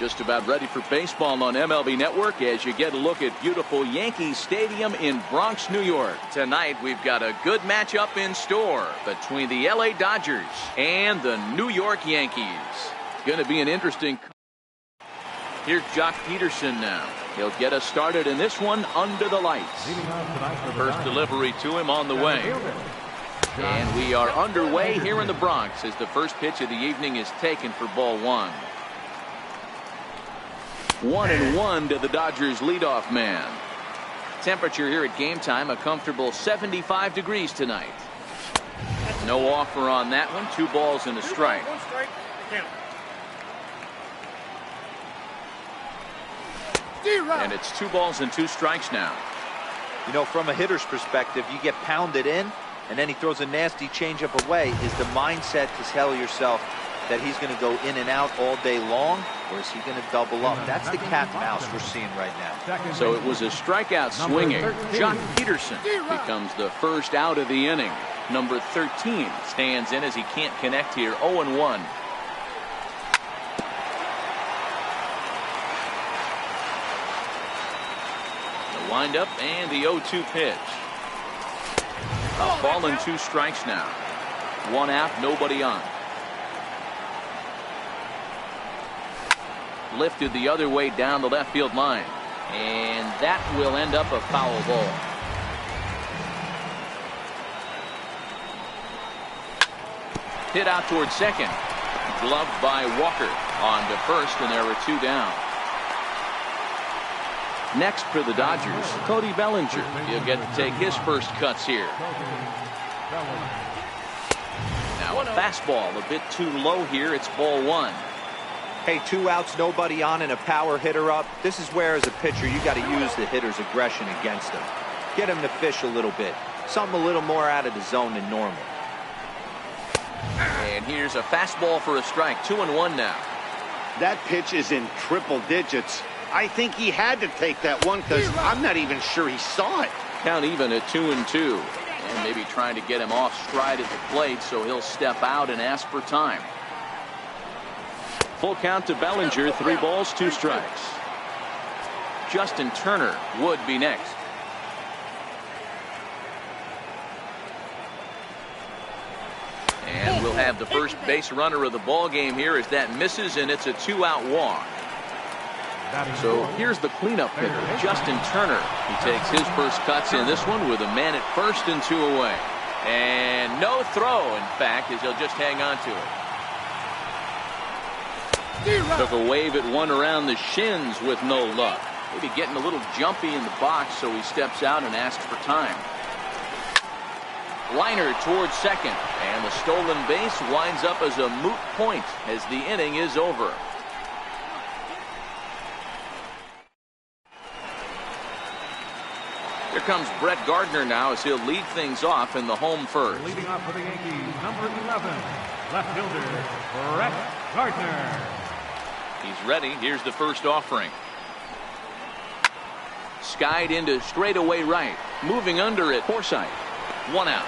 Just about ready for baseball on MLB Network as you get a look at beautiful Yankee Stadium in Bronx, New York. Tonight we've got a good matchup in store between the LA Dodgers and the New York Yankees. It's going to be an interesting. Here's Jock Peterson now. He'll get us started in this one under the lights. First delivery to him on the way. And we are underway here in the Bronx as the first pitch of the evening is taken for ball one. 1-1 to the Dodgers leadoff man. Temperature here at game time, a comfortable 75 degrees tonight. No offer on that one. 2 balls and a strike. And it's 2 balls and 2 strikes now. You know, from a hitter's perspective, you get pounded in and then he throws a nasty changeup away. Is the mindset to tell yourself that he's going to go in and out all day long, or is he going to double up? That's the cat and mouse we're seeing right now. So it was a strikeout swinging. Jock Peterson becomes the first out of the inning. Number 13 stands in as he can't connect here. 0-1. The windup and the 0-2 pitch. A ball and 2 strikes now. 1 out, nobody on. Lifted the other way down the left field line, and that will end up a foul ball. Hit out towards second, gloved by Walker. On to first, and there are 2 down. Next for the Dodgers, Cody Bellinger. He'll get to take his first cuts here. Now a fastball a bit too low here. It's ball 1. Hey, 2 outs, nobody on, and a power hitter up. This is where, as a pitcher, you got to use the hitter's aggression against him. Get him to fish a little bit. Something a little more out of the zone than normal. And here's a fastball for a strike. 2-1 now. That pitch is in triple digits. I think he had to take that one because I'm not even sure he saw it. Count even at 2-2. And maybe trying to get him off stride at the plate, so he'll step out and ask for time. Full count to Bellinger, 3 balls, 2 strikes. Justin Turner would be next. And we'll have the first base runner of the ball game here as that misses, and it's a 2-out walk. So here's the cleanup hitter, Justin Turner. He takes his first cuts in this one with a man at first and 2 away. And no throw, in fact, as he'll just hang on to it. Took a wave at one around the shins with no luck. Maybe getting a little jumpy in the box, so he steps out and asks for time. Liner towards second, and the stolen base winds up as a moot point as the inning is over. Here comes Brett Gardner now as he'll lead things off in the home first. Leading off for the Yankees, number 11, left fielder, Brett Gardner. He's ready. Here's the first offering. Skied into straightaway right. Moving under it. Forsythe. 1 out.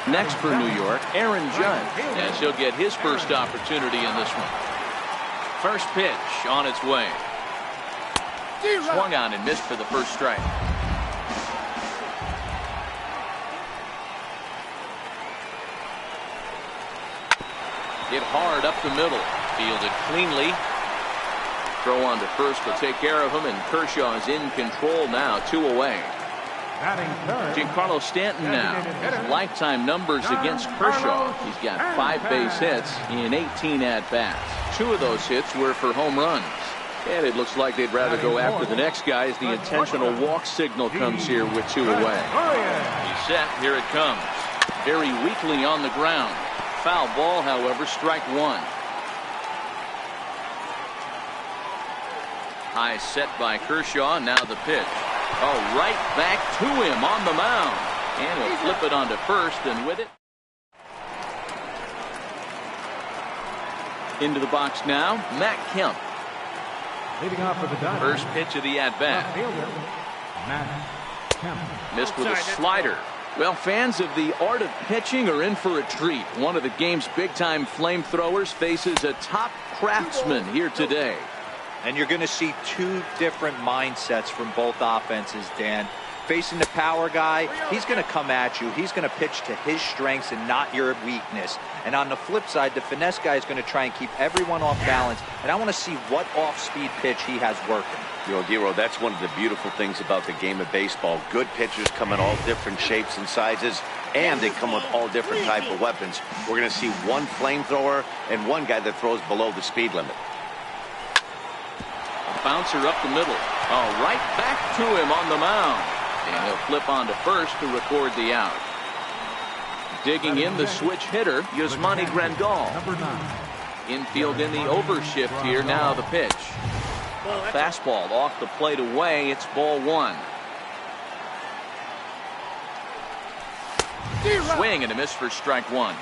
Next for New York, Aaron Judge. As he'll get his first opportunity in this one. First pitch on its way. Swung on and missed for the first strike. Hit hard up the middle. Fielded cleanly. Throw on to first will take care of him, and Kershaw is in control now. 2 away. Giancarlo Stanton now. His lifetime numbers against Kershaw. He's got 5 base hits in 18 at-bats. 2 of those hits were for home runs. And it looks like they'd rather go after the next guy as the intentional walk signal comes here with 2 away. He's set. Here it comes. Very weakly on the ground. Foul ball, however, strike 1. High set by Kershaw. Now the pitch. Oh, right back to him on the mound. And he'll flip it onto first, and with it. Into the box now, Matt Kemp. Leading off for the Dodgers. First pitch of the at-bat. Matt Kemp. Missed with a slider. Well, fans of the art of pitching are in for a treat. One of the game's big-time flamethrowers faces a top craftsman here today. And you're going to see two different mindsets from both offenses, Dan. Facing the power guy, he's going to come at you. He's going to pitch to his strengths and not your weakness. And on the flip side, the finesse guy is going to try and keep everyone off balance. And I want to see what off-speed pitch he has working. You know, Dero, that's one of the beautiful things about the game of baseball. Good pitchers come in all different shapes and sizes, and they come with all different type of weapons. We're going to see one flamethrower and one guy that throws below the speed limit. A bouncer up the middle. Oh, right back to him on the mound. And he'll flip on to first to record the out. Digging in the switch hitter, Yasmani Grandal. Infield in the overshift here. Now the pitch. Fastball off the plate away. It's ball one. Swing and a miss for strike one.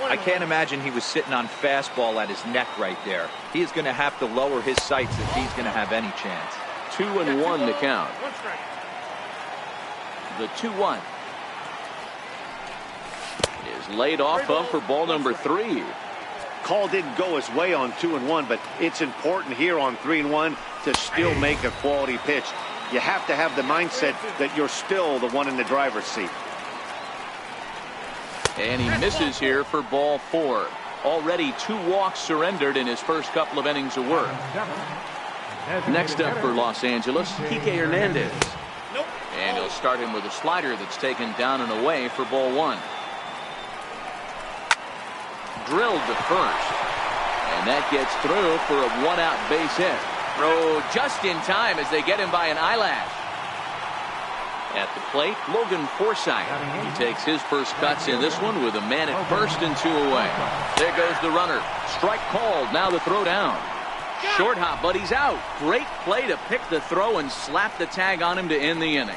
I can't imagine he was sitting on fastball at his neck right there. He is going to have to lower his sights if he's going to have any chance. 2-1 the count. The 2-1 is laid off of for ball number 3. Call didn't go his way on 2-1, but it's important here on 3-1 to still make a quality pitch. You have to have the mindset that you're still the one in the driver's seat. And he misses here for ball 4. Already 2 walks surrendered in his first couple of innings of work. Next up for Los Angeles, Kike Hernandez. And he'll start him with a slider that's taken down and away for ball 1. Drilled to first. And that gets through for a 1-out base hit. Throw just in time as they get him by an eyelash. At the plate, Logan Forsythe. He takes his first cuts in this one with a man at first and 2 away. There goes the runner. Strike called. Now the throw down. Short hop, but he's out. Great play to pick the throw and slap the tag on him to end the inning.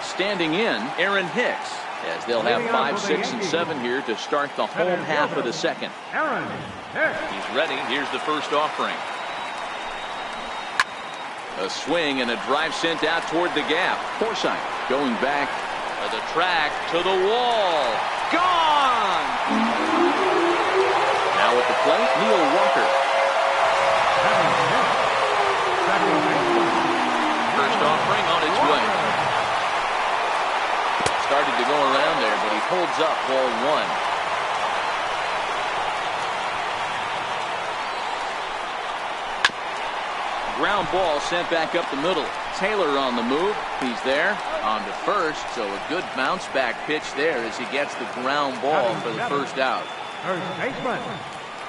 Standing in, Aaron Hicks, as they'll have 5, 6, and 7 here to start the home half of the second. He's ready. Here's the first offering. A swing and a drive sent out toward the gap. Forsythe going back to the track, to the wall. Gone! Now at the plate, Neil Walker. First offering on its way. Started to go around there, but he holds up ball 1. Ground ball sent back up the middle. Taylor on the move. He's there on to first, so a good bounce back pitch there as he gets the ground ball for the first out.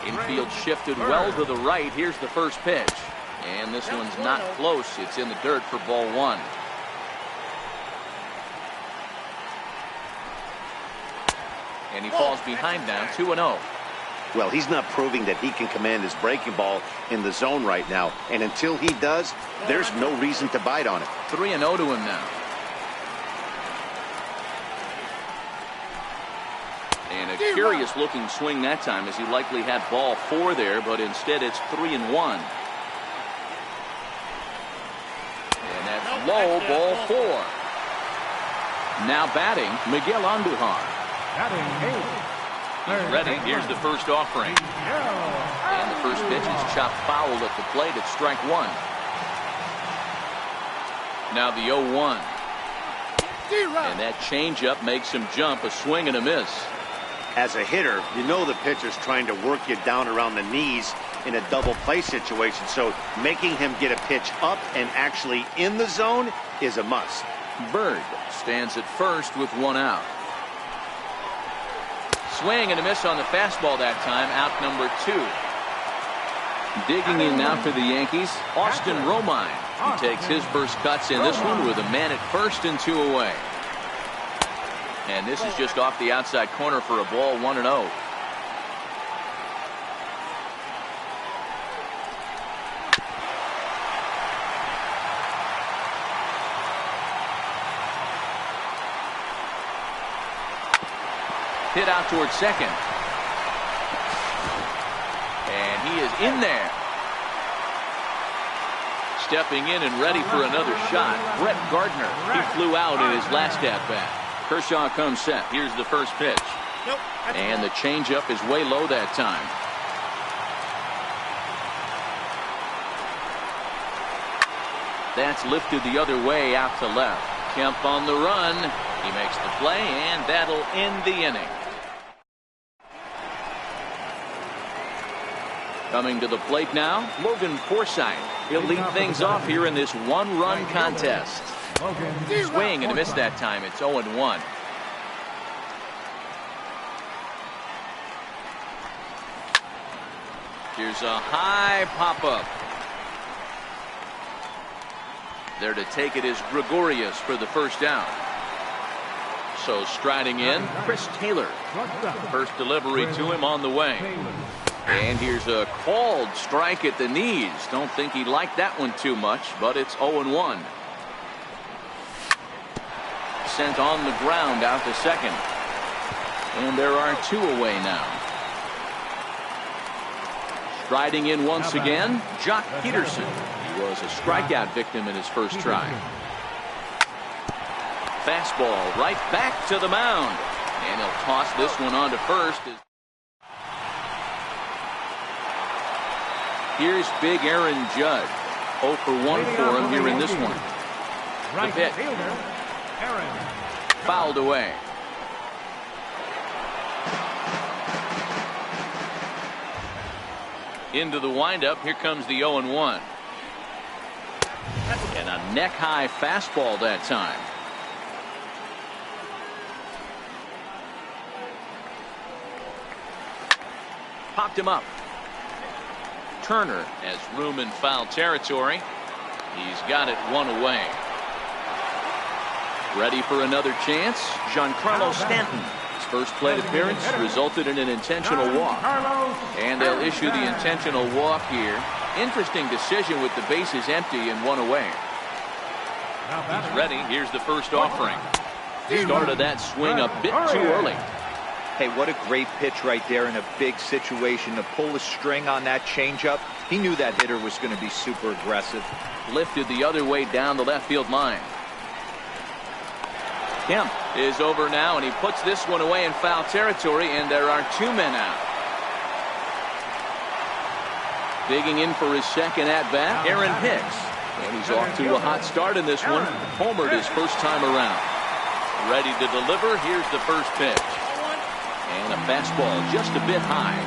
Infield shifted well to the right. Here's the first pitch. And this one's not close. It's in the dirt for ball 1. And he falls behind now, 2-0. Well, he's not proving that he can command his breaking ball in the zone right now. And until he does, there's no reason to bite on it. 3-0 to him now. And a curious looking swing that time, as he likely had ball 4 there, but instead it's 3-1. And that's low, ball 4. Now batting, Miguel Andujar. He's ready. Here's the first offering. And the first pitch is chopped foul at the plate at strike 1. Now the 0-1. And that changeup makes him jump, a swing and a miss. As a hitter, you know the pitcher's trying to work you down around the knees in a double play situation. So making him get a pitch up and actually in the zone is a must. Bird stands at first with 1 out. Swing and a miss on the fastball that time. Out number 2. Digging in now for the Yankees, Austin Romine. He takes his first cuts in this one with a man at first and 2 away. And this is just off the outside corner for a ball, 1-0. Hit out towards second. And he is in there. Stepping in and ready for another shot, Brett Gardner. He flew out in his last at-bat. Kershaw comes set. Here's the first pitch. And the changeup is way low that time. That's lifted the other way out to left. Kemp on the run. He makes the play, and that'll end the inning. Coming to the plate now, Logan Forsythe. He'll lead things off here in this one-run contest. Swing and a miss that time. It's 0-1. Here's a high pop-up. There to take it is Gregorius for the first down. So striding in, Chris Taylor. First delivery to him on the way. And here's a called strike at the knees. Don't think he liked that one too much, but it's 0-1. Sent on the ground out to second. And there are two away now. Striding in once again, Jock Peterson. He was a strikeout victim in his first try. Fastball right back to the mound. And he'll toss this one on to first. Here's big Aaron Judge. 0 for 1 for him here in this one. The pitch. Fouled away. Into the windup. Here comes the 0-1. And a neck-high fastball that time. Popped him up. Turner has room in foul territory. He's got it one away. Ready for another chance. Giancarlo Stanton. His first plate appearance resulted in an intentional walk. And they'll issue the intentional walk here. Interesting decision with the bases empty and one away. He's ready. Here's the first offering. Started that swing a bit too early. Hey, what a great pitch right there in a big situation to pull the string on that changeup. He knew that hitter was going to be super aggressive. Lifted the other way down the left field line. Kemp is over now, and he puts this one away in foul territory, and there are two men out. Digging in for his second at-bat, Aaron Hicks. And he's off to a hot start in this one. Homered his first time around. Ready to deliver. Here's the first pitch. And a fastball just a bit high.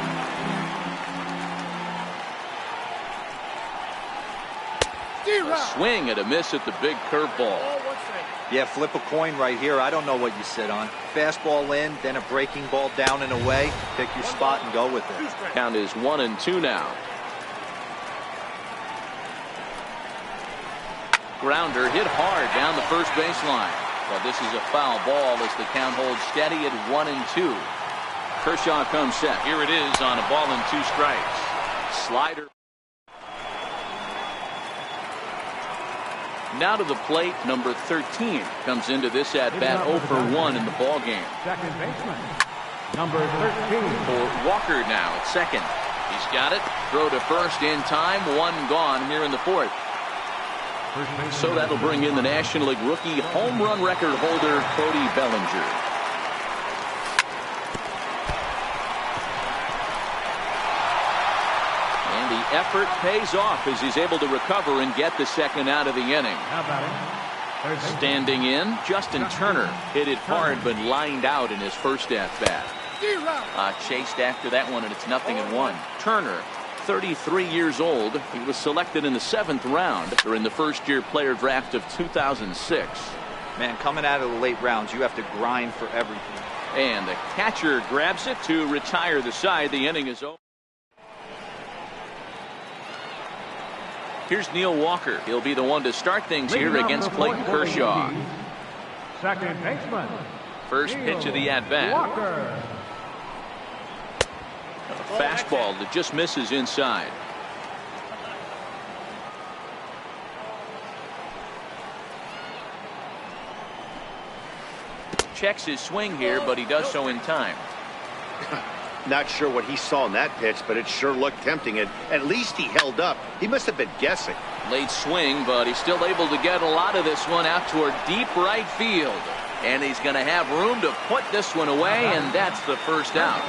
A swing and a miss at the big curveball. Yeah, flip a coin right here. I don't know what you sit on. Fastball in, then a breaking ball down and away. Pick your spot and go with it. Count is 1-2 now. Grounder hit hard down the first baseline. But this is a foul ball as the count holds steady at 1-2. Kershaw comes set. Here it is on a ball and 2 strikes. Slider. Now to the plate, number 13 comes into this at-bat 0 for 1 in the ball game. Second baseman, number 13. For Walker now at second. He's got it. Throw to first in time. One gone here in the fourth. So that'll bring in the National League rookie home run record holder, Cody Bellinger. And the effort pays off as he's able to recover and get the second out of the inning. Standing in, Justin Turner hit it hard but lined out in his first at-bat. Chased after that one, and it's 0-1. Turner, 33 years old. He was selected in the 7th round during the first-year player draft of 2006. Man, coming out of the late rounds, you have to grind for everything. And the catcher grabs it to retire the side. The inning is over. Here's Neil Walker. He'll be the one to start things here against Clayton Kershaw. Second baseman. First pitch of the at-bat. Walker. A fastball that just misses inside. Checks his swing here, but he does so in time. Not sure what he saw in that pitch, but it sure looked tempting. And at least he held up. He must have been guessing. Late swing, but he's still able to get a lot of this one out toward deep right field. And he's going to have room to put this one away, and that's the first out.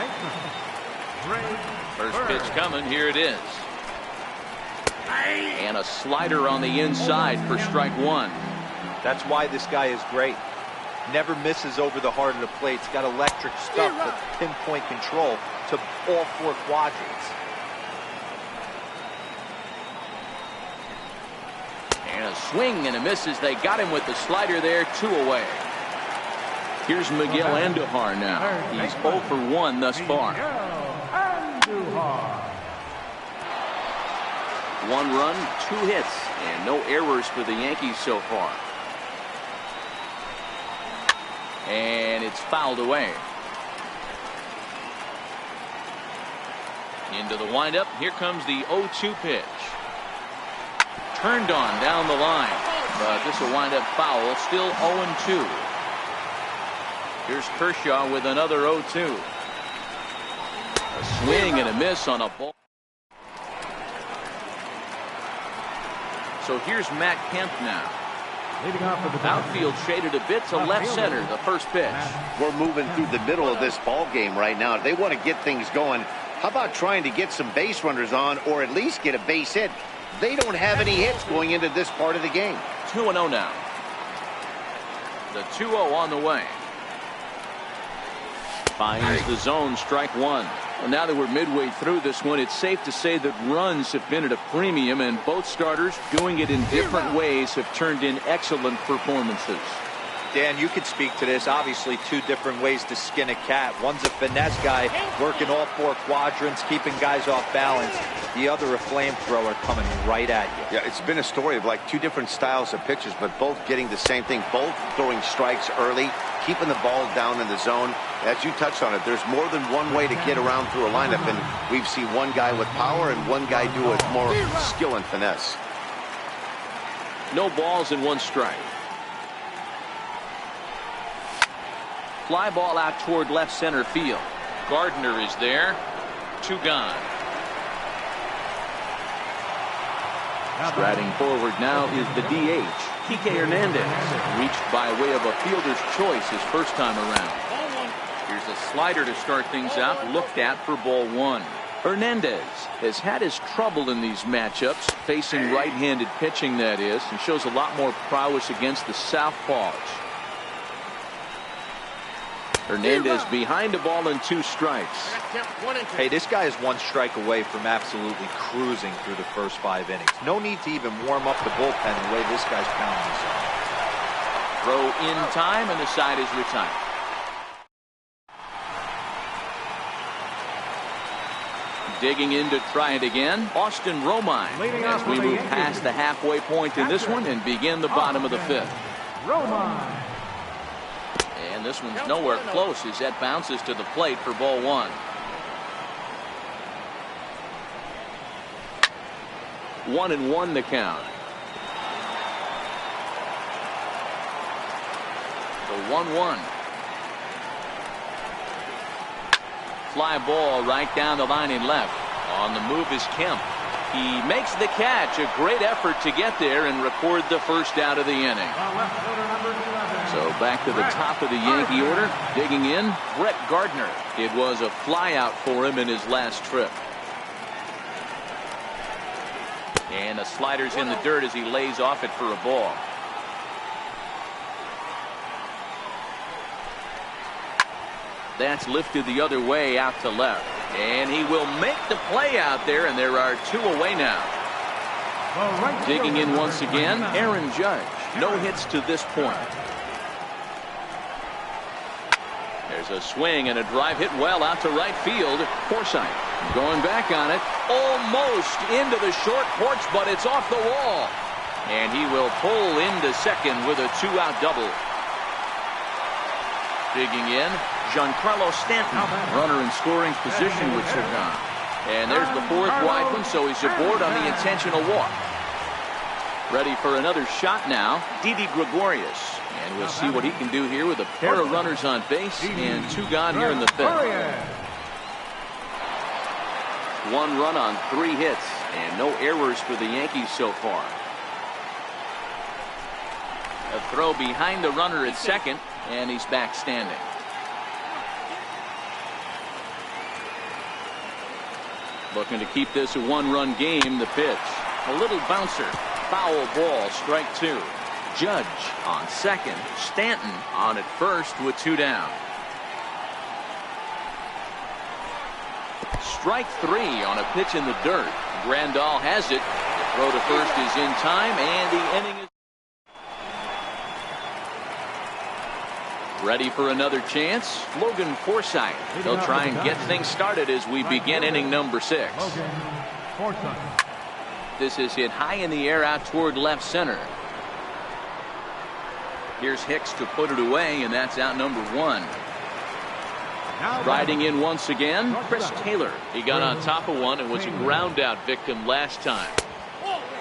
First pitch coming. Here it is. And a slider on the inside for strike one. That's why this guy is great. Never misses over the heart of the plate. He's got electric stuff with pinpoint control to all four quadrants. And a swing and a miss as they got him with the slider there. 2 away. Here's Miguel Andujar now. He's 0 for 1 thus far. 1 run, 2 hits, and no errors for the Yankees so far. And it's fouled away. Into the windup. Here comes the 0-2 pitch. Turned on down the line, but this will wind up foul. Still 0-2. Here's Kershaw with another 0-2. A swing and a miss on a ball. So here's Matt Kemp now. Leading off for the Outfield shaded a bit to left center. The first pitch. We're moving through the middle of this ball game right now. If they want to get things going, how about trying to get some base runners on, or at least get a base hit? They don't have any hits going into this part of the game. 2-0 now. The 2-0 on the way. Finds the zone, strike one. Well, now that we're midway through this one, it's safe to say that runs have been at a premium, and both starters, doing it in different ways, have turned in excellent performances. Dan, you could speak to this. Obviously, 2 different ways to skin a cat. One's a finesse guy working all 4 quadrants, keeping guys off balance. The other, a flamethrower coming right at you. Yeah, it's been a story of like 2 different styles of pitchers, but both getting the same thing. Both throwing strikes early, keeping the ball down in the zone. As you touched on it, there's more than one way to get around through a lineup, and we've seen one guy with power and one guy do it more skill and finesse. No balls and 1 strike. Fly ball out toward left center field. Gardner is there. 2 gone. Striding forward now is the DH, Kike Hernandez. Reached by way of a fielder's choice his first time around. Here's a slider to start things out, looked at for ball 1. Hernandez has had his trouble in these matchups, facing right-handed pitching, that is, and shows a lot more prowess against the southpaws. Hernandez behind the ball and 2 strikes. Hey, this guy is 1 strike away from absolutely cruising through the first 5 innings. No need to even warm up the bullpen the way this guy's pounding this on. Throw in time, and the side is retired. Digging in to try it again, Austin Romine, as we move past the halfway point in this one and begin the bottom of the 5th. Romine. And this one's nowhere close as that bounces to the plate for ball 1. 1-1 the count. The 1-1. Fly ball right down the line and left. On the move is Kemp. He makes the catch. A great effort to get there and record the first out of the inning. So back to the top of the Yankee order. Digging in, Brett Gardner. It was a fly out for him in his last trip. And the slider's in the dirt as he lays off it for a ball. That's lifted the other way out to left. And he will make the play out there, and there are 2 away now. Digging in once again, Aaron Judge. No hits to this point. There's a swing and a drive hit well out to right field. Forsythe going back on it. Almost into the short porch, but it's off the wall. And he will pull into second with a 2-out double. Digging in, Giancarlo Stanton, runner in scoring position with Sagan. And there's the 4th wide one, so he's aboard on the intentional walk. Ready for another shot now, Didi Gregorius. And we'll see what he can do here with a pair of runners on base and 2 gone here in the 5th. 1 run on 3 hits and no errors for the Yankees so far. A throw behind the runner at second, and he's back standing. Looking to keep this a one-run game. The pitch. A little bouncer. Foul ball, strike two. Judge on second. Stanton on at first with two down. Strike three on a pitch in the dirt. Grandal has it. The throw to first is in time, and the inning is ready for another chance. Logan Forsythe. He'll try and get things started as we begin inning number 6. This is hit high in the air out toward left center. Here's Hicks to put it away, and that's out number 1. Riding in once again, Chris Taylor. He got on top of one and was a ground out victim last time.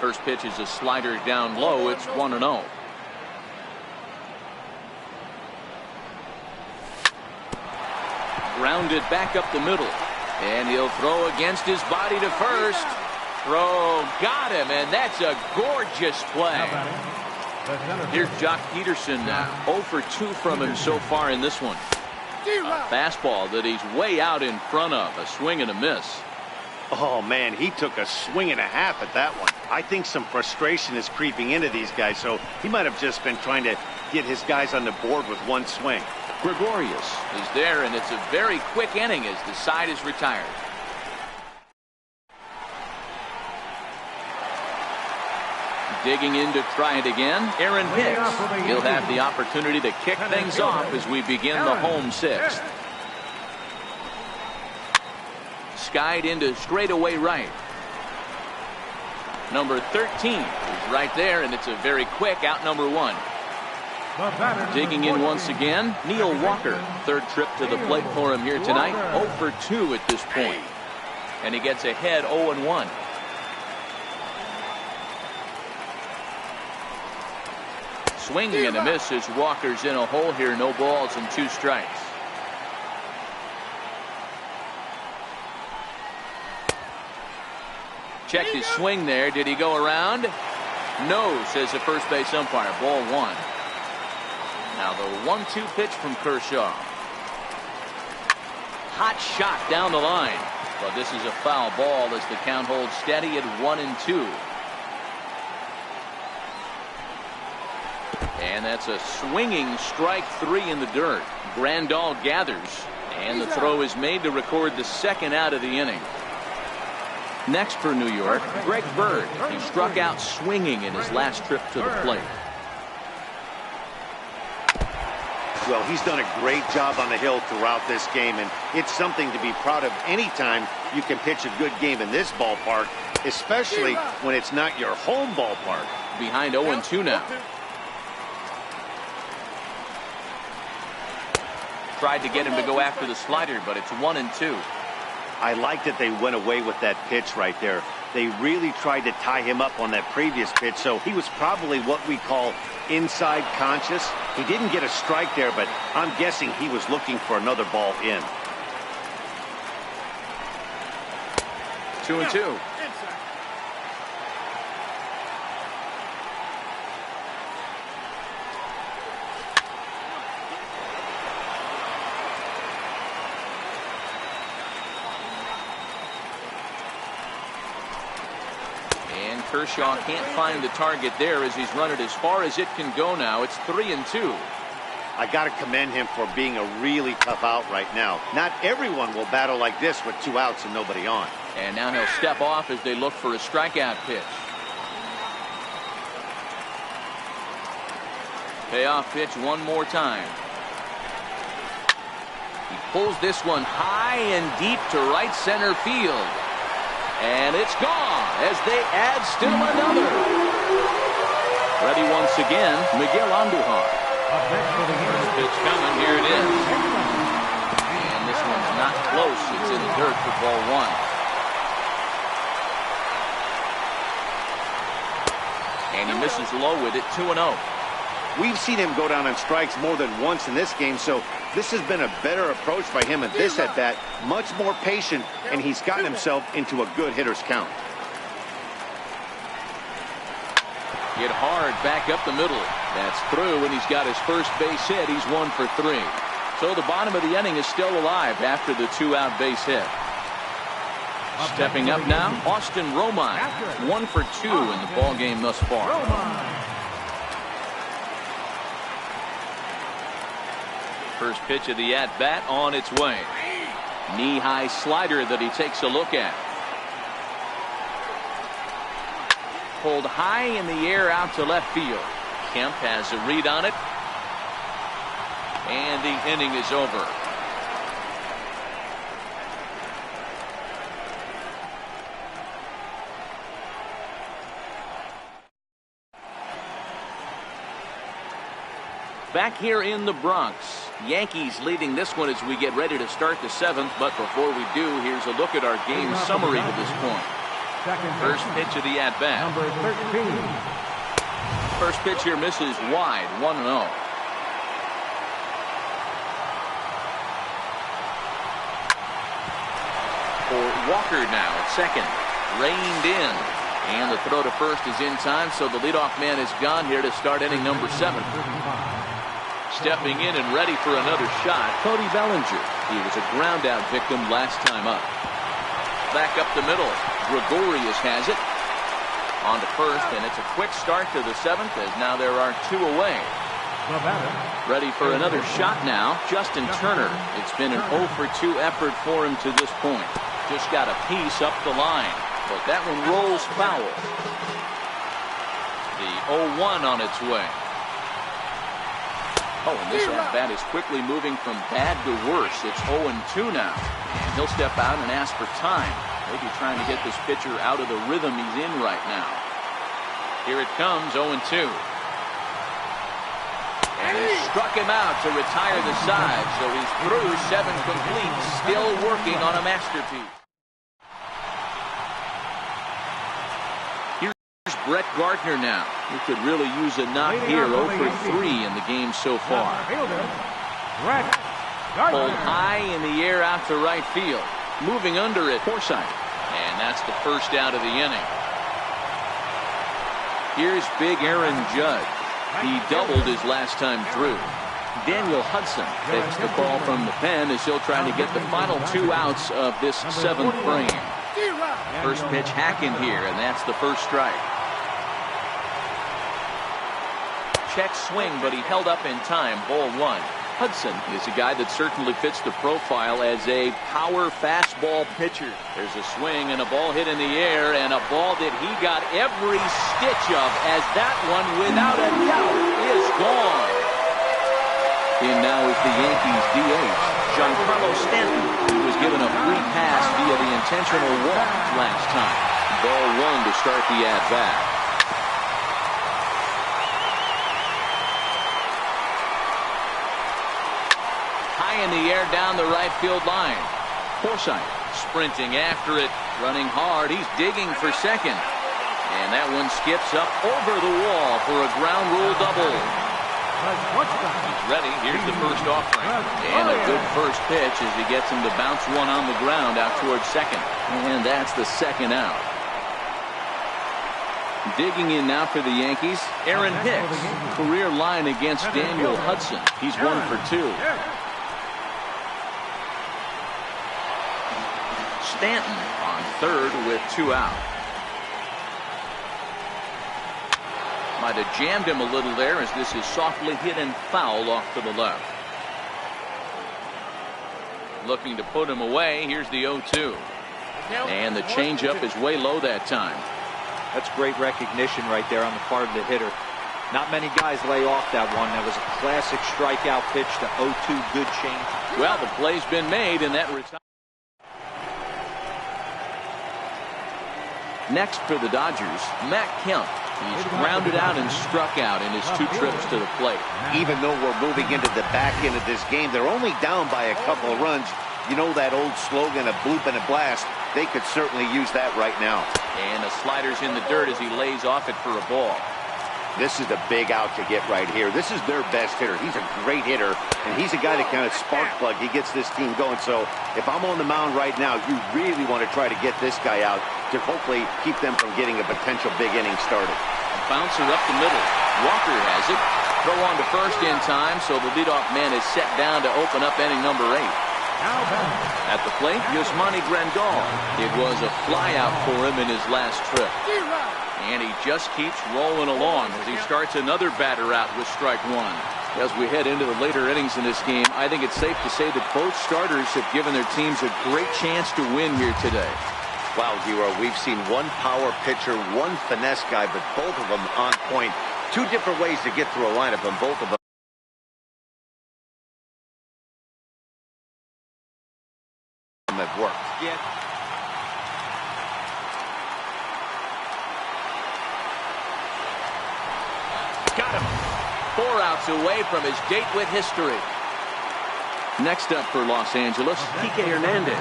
First pitch is a slider down low. It's 1-0. Grounded back up the middle, and he'll throw against his body to first. Throw got him, and that's a gorgeous play. Here's Jock Peterson now. 0 for 2 from him so far in this one. A fastball that he's way out in front of. A swing and a miss. Oh, man, he took a swing and a half at that one. I think some frustration is creeping into these guys, so he might have just been trying to get his guys on the board with one swing. Gregorius is there, and it's a very quick inning as the side is retired. Digging in to try it again, Aaron Hicks. He'll have the opportunity to kick things off as we begin the home 6th. Skied into straightaway right. Number 13 is right there, and it's a very quick out number 1. Digging in once again, Neil Walker. Third trip to the plate for him here tonight. 0 for 2 at this point. And he gets ahead 0-1. Swinging and a miss as Walker's in a hole here. No balls and 2 strikes. Checked his swing there. Did he go around? No, says the first base umpire. Ball 1. Now the 1-2 pitch from Kershaw. Hot shot down the line. But this is a foul ball as the count holds steady at 1-2. And that's a swinging strike 3 in the dirt. Grandal gathers, and the throw is made to record the second out of the inning. Next for New York, Greg Bird. He struck out swinging in his last trip to the plate. Well, he's done a great job on the hill throughout this game, and it's something to be proud of anytime you can pitch a good game in this ballpark, especially when it's not your home ballpark. Behind 0-2 now. Tried to get him to go after the slider, but it's 1-2. I like that they went away with that pitch right there. They really tried to tie him up on that previous pitch, so he was probably what we call inside conscious. He didn't get a strike there, but I'm guessing he was looking for another ball in. 2-2. Kershaw can't find the target there as he's run it as far as it can go now. It's 3-2. I got to commend him for being a really tough out right now. Not everyone will battle like this with 2 outs and nobody on. And now he'll step off as they look for a strikeout pitch. Payoff pitch one more time. He pulls this one high and deep to right center field. And it's gone as they add still another. Ready once again, Miguel Andujar. First pitch coming, here it is. And this one's not close. It's in the dirt for ball 1. And he misses low with it, 2-0. We've seen him go down on strikes more than once in this game, so this has been a better approach by him at this at-bat. Much more patient, and he's gotten himself into a good hitter's count. Hit hard back up the middle. That's through, and he's got his first base hit. He's 1 for 3. So the bottom of the inning is still alive after the 2-out base hit. Stepping up now, Austin Romine, 1 for 2 in the ball game thus far. First pitch of the at-bat on its way. Knee-high slider that he takes a look at. Pulled high in the air out to left field. Kemp has a read on it. And the inning is over. Back here in the Bronx, Yankees leading this one as we get ready to start the 7th. But before we do, here's a look at our game summary to this point. First pitch of the at-bat. Number 13. First pitch here misses wide, 1-0. For Walker now at second, reined in, and the throw to first is in time, so the leadoff man is gone here to start inning number 7. Stepping in and ready for another shot, Cody Bellinger. He was a ground out victim last time up. Back up the middle, Gregorius has it. On to first, and it's a quick start to the 7th as now there are 2 away. Ready for another shot now, Justin Turner. It's been an 0 for 2 effort for him to this point. Just got a piece up the line, but that one rolls foul. The 0-1 on its way. Oh, and this at-bat is quickly moving from bad to worse. It's 0-2 now. And he'll step out and ask for time. Maybe trying to get this pitcher out of the rhythm he's in right now. Here it comes, 0-2. And he struck him out to retire the side. So he's through 7 complete, still working on a masterpiece. Here's Brett Gardner now. He could really use a knock here. 0 for 3 in the game so far. Pulled high in the air out to right field. Moving under it, Forsythe. And that's the first out of the inning. Here's big Aaron Judge. He doubled his last time through. Daniel Hudson takes the call from the pen as he'll try to get the final 2 outs of this 7th frame. First pitch hacking here, and that's the first strike. Check swing, but he held up in time. Ball 1. Hudson is a guy that certainly fits the profile as a power fastball pitcher. There's a swing and a ball hit in the air, and a ball that he got every stitch of, as that one, without a doubt, is gone. In now is the Yankees DH, Giancarlo Stanton, who was given a free pass via the intentional walk last time. Ball 1 to start the at-bat. In the air down the right field line. Forsythe sprinting after it, running hard. He's digging for second. And that one skips up over the wall for a ground rule double. He's ready. Here's the first offering. And a good first pitch as he gets him to bounce one on the ground out towards second. And that's the second out. Digging in now for the Yankees, Aaron Hicks. Career line against Daniel Hudson. He's 1 for 2. Stanton on third with 2 out. Might have jammed him a little there as this is softly hit and foul off to the left. Looking to put him away. Here's the 0-2. And the changeup is way low that time. That's great recognition right there on the part of the hitter. Not many guys lay off that one. That was a classic strikeout pitch to 0-2. Good change. Well, the play's been made, and that retires. Next for the Dodgers, Matt Kemp. He's grounded out and struck out in his 2 trips to the plate. Even though we're moving into the back end of this game, they're only down by a couple of runs. You know that old slogan, a bloop and a blast. They could certainly use that right now. And the slider's in the dirt as he lays off it for a ball. This is a big out to get right here. This is their best hitter. He's a great hitter, and he's a guy that kind of spark plug. He gets this team going. So if I'm on the mound right now, you really want to try to get this guy out to hopefully keep them from getting a potential big inning started. bouncer up the middle. Walker has it. Throw on to first in time, so the leadoff man is set down to open up inning number 8. At the plate, Yasmani Grandal. It was a flyout for him in his last trip. And he just keeps rolling along as he starts another batter out with strike 1. As we head into the later innings in this game, I think it's safe to say that both starters have given their teams a great chance to win here today. Wow, Zero, we've seen one power pitcher, one finesse guy, but both of them on point. Two different ways to get through a lineup, and both of them have worked. Yeah. Got him. 4 outs away from his date with history. Next up for Los Angeles, Kike Hernandez.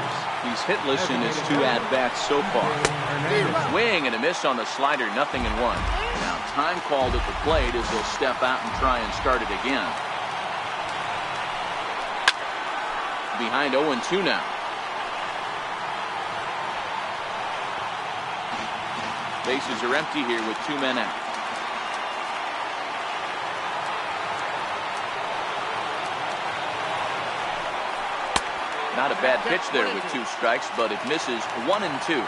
He's hitless in his 2 at-bats so far. Swing and a miss on the slider, 0-1. Now time called at the plate as he'll step out and try and start it again. Behind 0-2 now. Bases are empty here with 2 men out. Not a bad pitch there with 2 strikes, but it misses 1-2.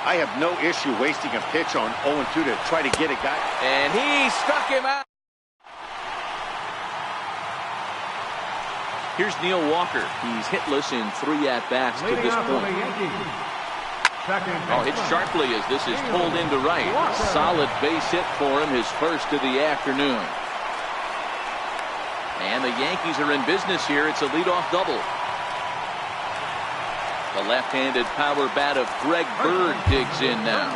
I have no issue wasting a pitch on 0-2 to try to get a guy. And he struck him out. Here's Neil Walker. He's hitless in 3 at-bats to this point. Oh, hit sharply as this is pulled into right. Solid base hit for him, his first of the afternoon. And the Yankees are in business here. It's a leadoff double. The left-handed power bat of Greg Bird digs in now.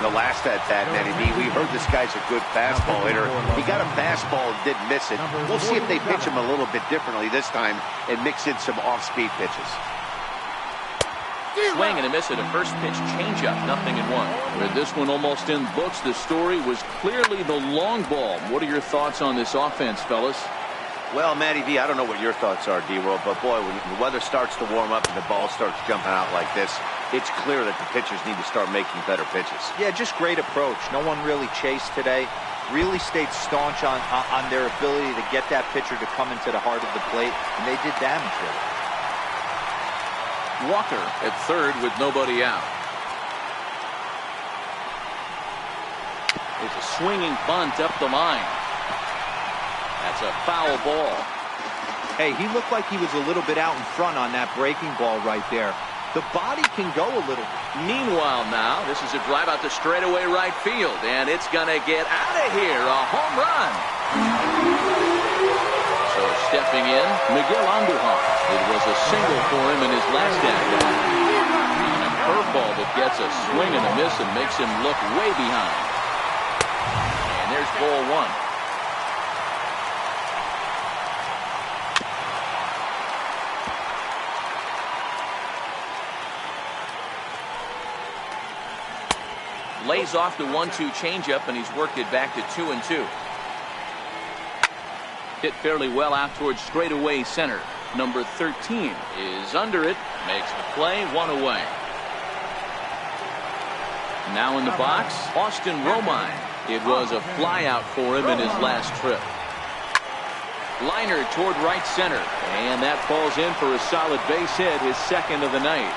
The last at-bat, Manny B, we heard this guy's a good fastball hitter. He got a fastball and didn't miss it. We'll see if they pitch him a little bit differently this time and mix in some off-speed pitches. Swing and a miss at a first pitch changeup, 0-1. With this one almost in books, the story was clearly the long ball. What are your thoughts on this offense, fellas? Well, Matty V, I don't know what your thoughts are, D-Roll, but boy, when the weather starts to warm up and the ball starts jumping out like this, it's clear that the pitchers need to start making better pitches. Yeah, just great approach. No one really chased today. Really stayed staunch on their ability to get that pitcher to come into the heart of the plate, and they did damage with it. Walker at third with nobody out. It's a swinging bunt up the line. That's a foul ball. Hey, he looked like he was a little bit out in front on that breaking ball right there. The body can go a little. Meanwhile now, this is a drive out to straightaway right field, and it's going to get out of here. A home run. So stepping in, Miguel Andujar. It was a single for him in his last at-bat. And a curveball that gets a swing and a miss and makes him look way behind. And there's ball 1. Lays off the 1-2 changeup, and he's worked it back to 2-2. Hit fairly well out towards straightaway center. Number 13 is under it. Makes the play, 1 away. Now in the box, Austin Romine. It was a flyout for him in his last trip. Liner toward right center, and that falls in for a solid base hit, his second of the night.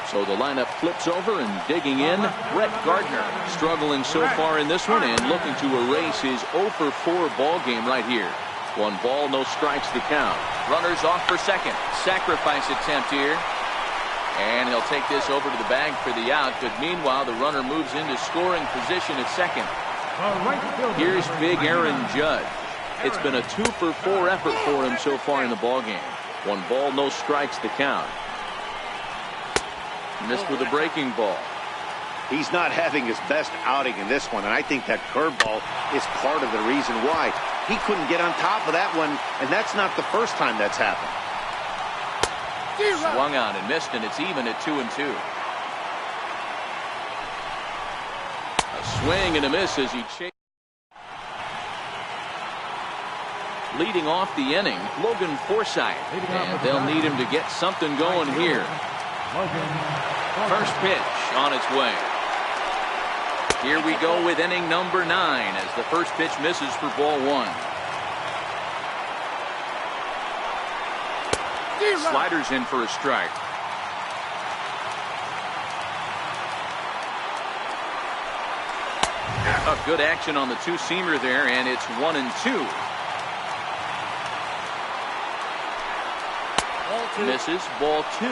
So the lineup flips over, and digging in, Brett Gardner. Struggling so far in this one and looking to erase his 0-for-4 ball game right here. 1 ball, no strikes to count. Runners off for second. Sacrifice attempt here. And he'll take this over to the bag for the out. But meanwhile, the runner moves into scoring position at second. Here's big Aaron Judge. It's been a 2-for-4 effort for him so far in the ball game. 1 ball, no strikes to count. Missed with a breaking ball. He's not having his best outing in this one, and I think that curveball is part of the reason why. He couldn't get on top of that one, and that's not the first time that's happened. Swung on and missed, and it's even at 2-2. A swing and a miss as he chased. Leading off the inning, Logan Forsythe, and they'll need him to get something going here. Logan. First pitch on its way. Here we go with inning number 9 as the first pitch misses for ball 1. Sliders in for a strike. A good action on the two-seamer there, and it's 1-2. Misses, ball 2.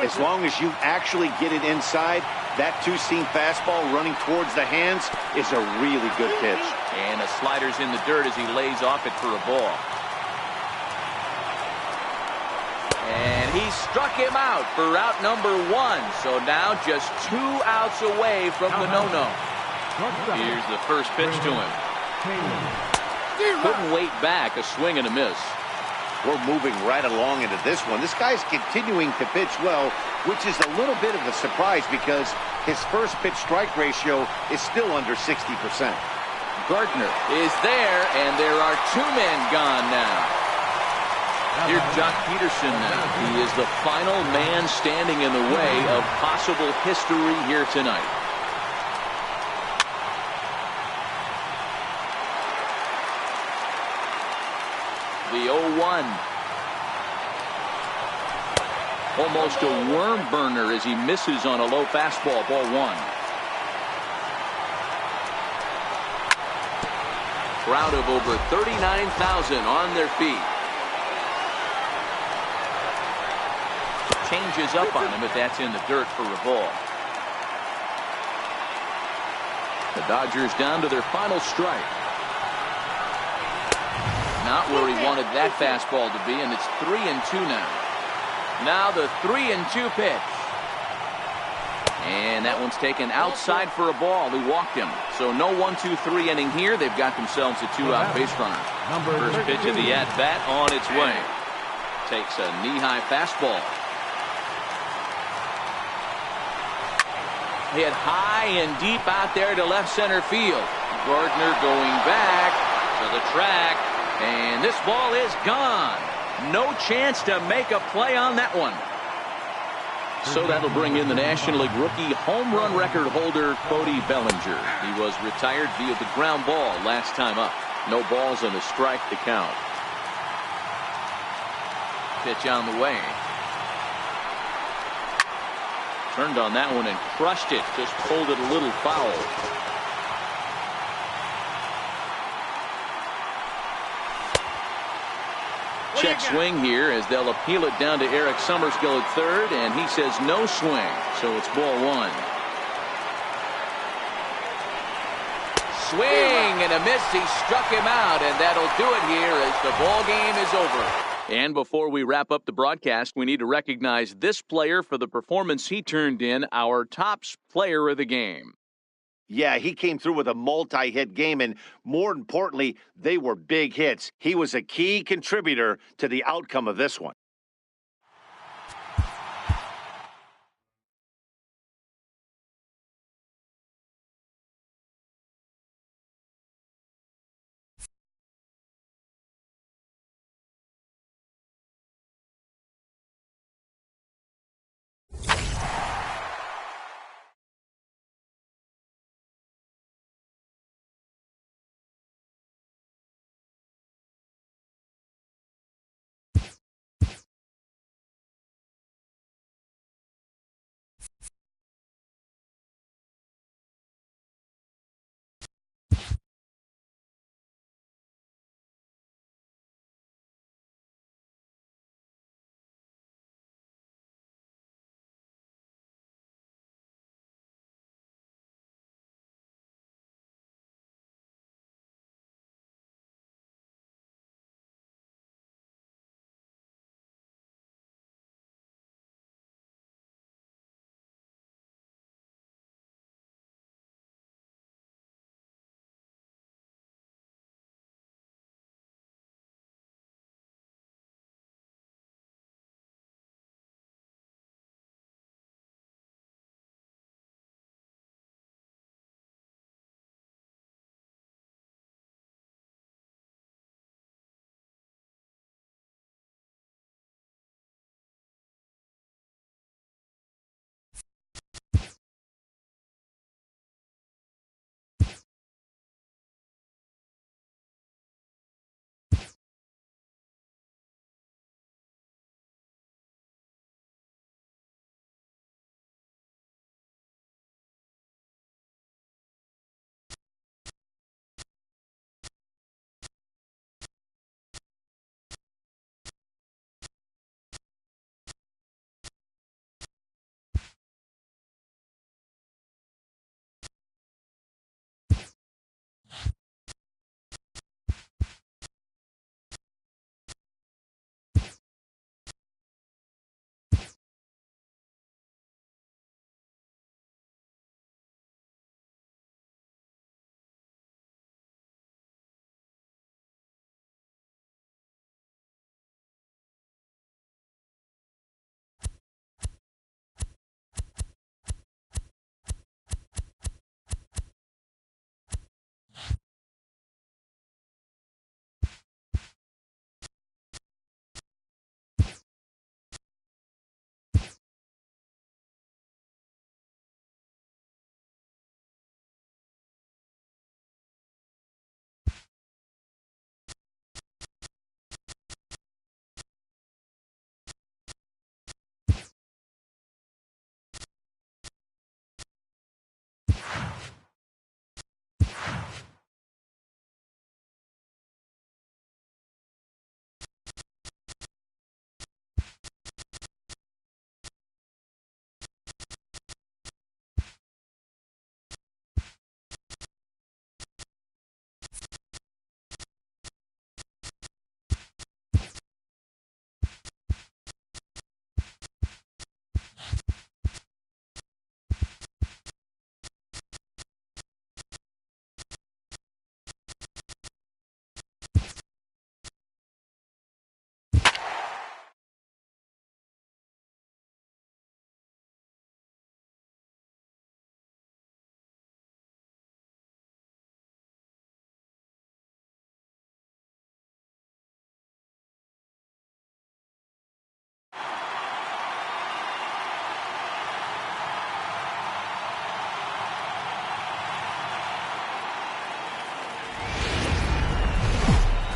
As long as you actually get it inside, that two-seam fastball running towards the hands is a really good pitch. And a slider's in the dirt as he lays off it for a ball. And he struck him out for out number 1. So now just 2 outs away from the no-no. Here's the first pitch to him. Couldn't wait back, a swing and a miss. We're moving right along into this one. This guy's continuing to pitch well, which is a little bit of a surprise because his first pitch strike ratio is still under 60%. Gardner is there, and there are 2 men gone now. Here's Jock Peterson now. He is the final man standing in the way of possible history here tonight. The 0-1. Almost a worm burner as he misses on a low fastball, ball 1. Crowd of over 39,000 on their feet. Changes up on him, but that's in the dirt for a ball. The Dodgers down to their final strike. Not where he wanted that fastball to be, and it's 3-2 now. Now the 3-2 pitch. And that one's taken outside for a ball. He walked him. So no 1-2-3 inning here. They've got themselves a 2-out base runner. First pitch of the at-bat on its way. Takes a knee-high fastball. Hit high and deep out there to left center field. Gardner going back to the track. And this ball is gone. No chance to make a play on that one. So that'll bring in the National League rookie home run record holder, Cody Bellinger. He was retired via the ground ball last time up. No balls and a strike to count. Pitch on the way. Turned on that one and crushed it. Just pulled it a little foul. Check swing here as they'll appeal it down to Eric Summerskill at third, and he says no swing, so it's ball 1. Swing and a miss. He struck him out, and that'll do it here as the ball game is over. And before we wrap up the broadcast, we need to recognize this player for the performance he turned in, our top player of the game. Yeah, he came through with a multi-hit game, and more importantly, they were big hits. He was a key contributor to the outcome of this one.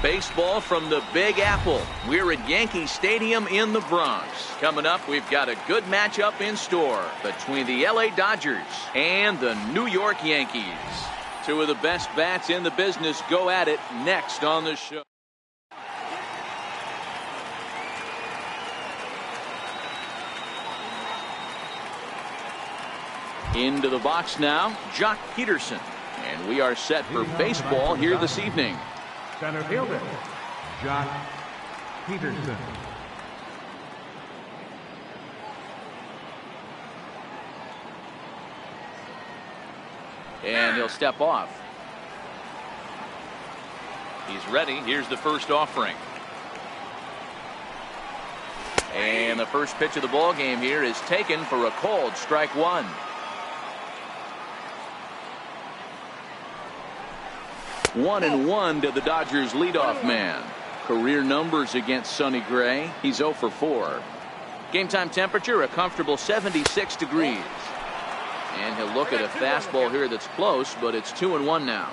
Baseball from the Big Apple. We're at Yankee Stadium in the Bronx. Coming up, we've got a good matchup in store between the LA Dodgers and the New York Yankees. Two of the best bats in the business go at it next on the show. Into the box now, Jock Peterson. And we are set for baseball here this evening. Center fielder, Jock Peterson. And he'll step off. He's ready. Here's the first offering. And the first pitch of the ball game here is taken for a called strike one. One and one to the Dodgers leadoff man. Career numbers against Sonny Gray. He's 0 for 4. Game time temperature a comfortable 76 degrees. And he'll look at a fastball here that's close, but it's 2-1 now.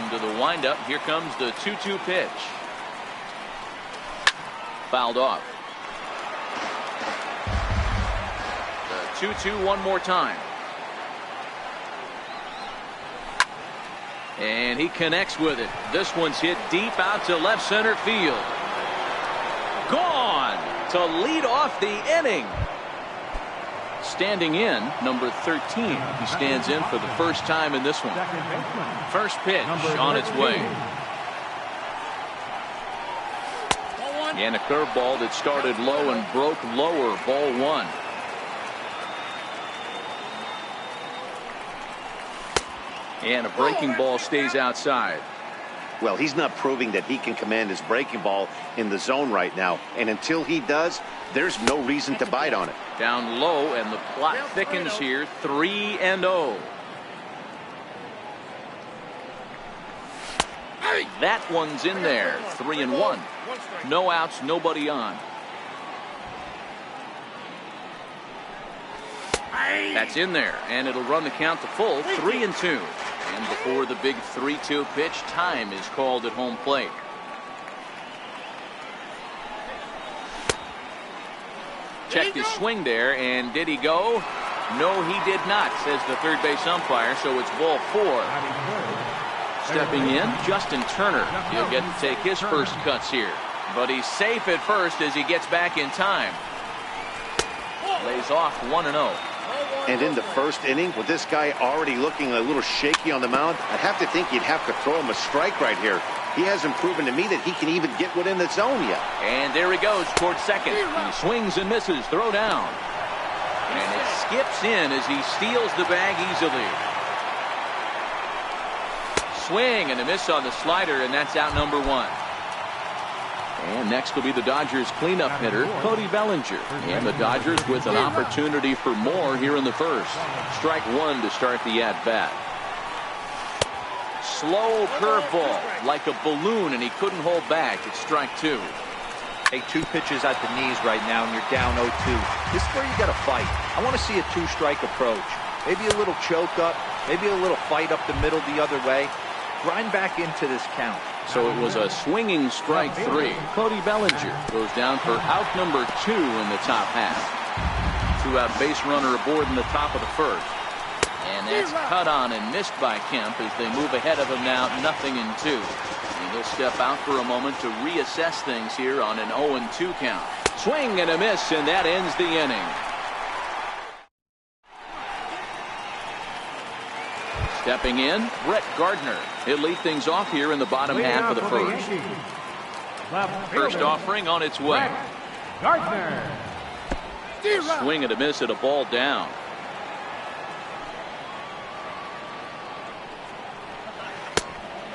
Into the windup. Here comes the 2-2 pitch. Fouled off. 2-2 one more time. And he connects with it. This one's hit deep out to left center field. Gone to lead off the inning. Standing in, number 13. He stands in for the first time in this one. First pitch on its way. And a curveball that started low and broke lower. Ball one. And a breaking ball stays outside. Well, he's not proving that he can command his breaking ball in the zone right now. And until he does, there's no reason to bite on it. Down low, and the plot thickens here. 3-0. That one's in there. 3-1. No outs, nobody on. That's in there, and it'll run the count to full. 3-2. And before the big 3-2 pitch, time is called at home plate. Checked his swing there, and did he go? No, he did not, says the third base umpire, so it's ball 4. Stepping in, Justin Turner. He'll get to take his first cuts here. But he's safe at first as he gets back in time. Lays off 1-0. And in the first inning, with this guy already looking a little shaky on the mound, I'd have to think you'd have to throw him a strike right here. He hasn't proven to me that he can even get within the zone yet. And there he goes towards second. He swings and misses. Throw down. And it skips in as he steals the bag easily. Swing and a miss on the slider, and that's out number 1. And next will be the Dodgers cleanup hitter, Cody Bellinger. And the Dodgers with an opportunity for more here in the first. Strike 1 to start the at-bat. Slow curveball, like a balloon, and he couldn't hold back. It's strike 2. Hey, 2 pitches at the knees right now, and you're down 0-2. This is where you got to fight. I want to see a 2-strike approach. Maybe a little choke up, maybe a little fight up the middle the other way. Grind back into this count. So it was a swinging strike 3. Cody Bellinger goes down for out number 2 in the top half. 2-out base runner aboard in the top of the first. And that's cut on and missed by Kemp as they move ahead of him now, 0-2. And he'll step out for a moment to reassess things here on an 0-2 count. Swing and a miss, and that ends the inning. Stepping in, Brett Gardner. He'll lead things off here in the bottom half of the first. First offering on its way. Gardner. Swing and a miss at a ball down.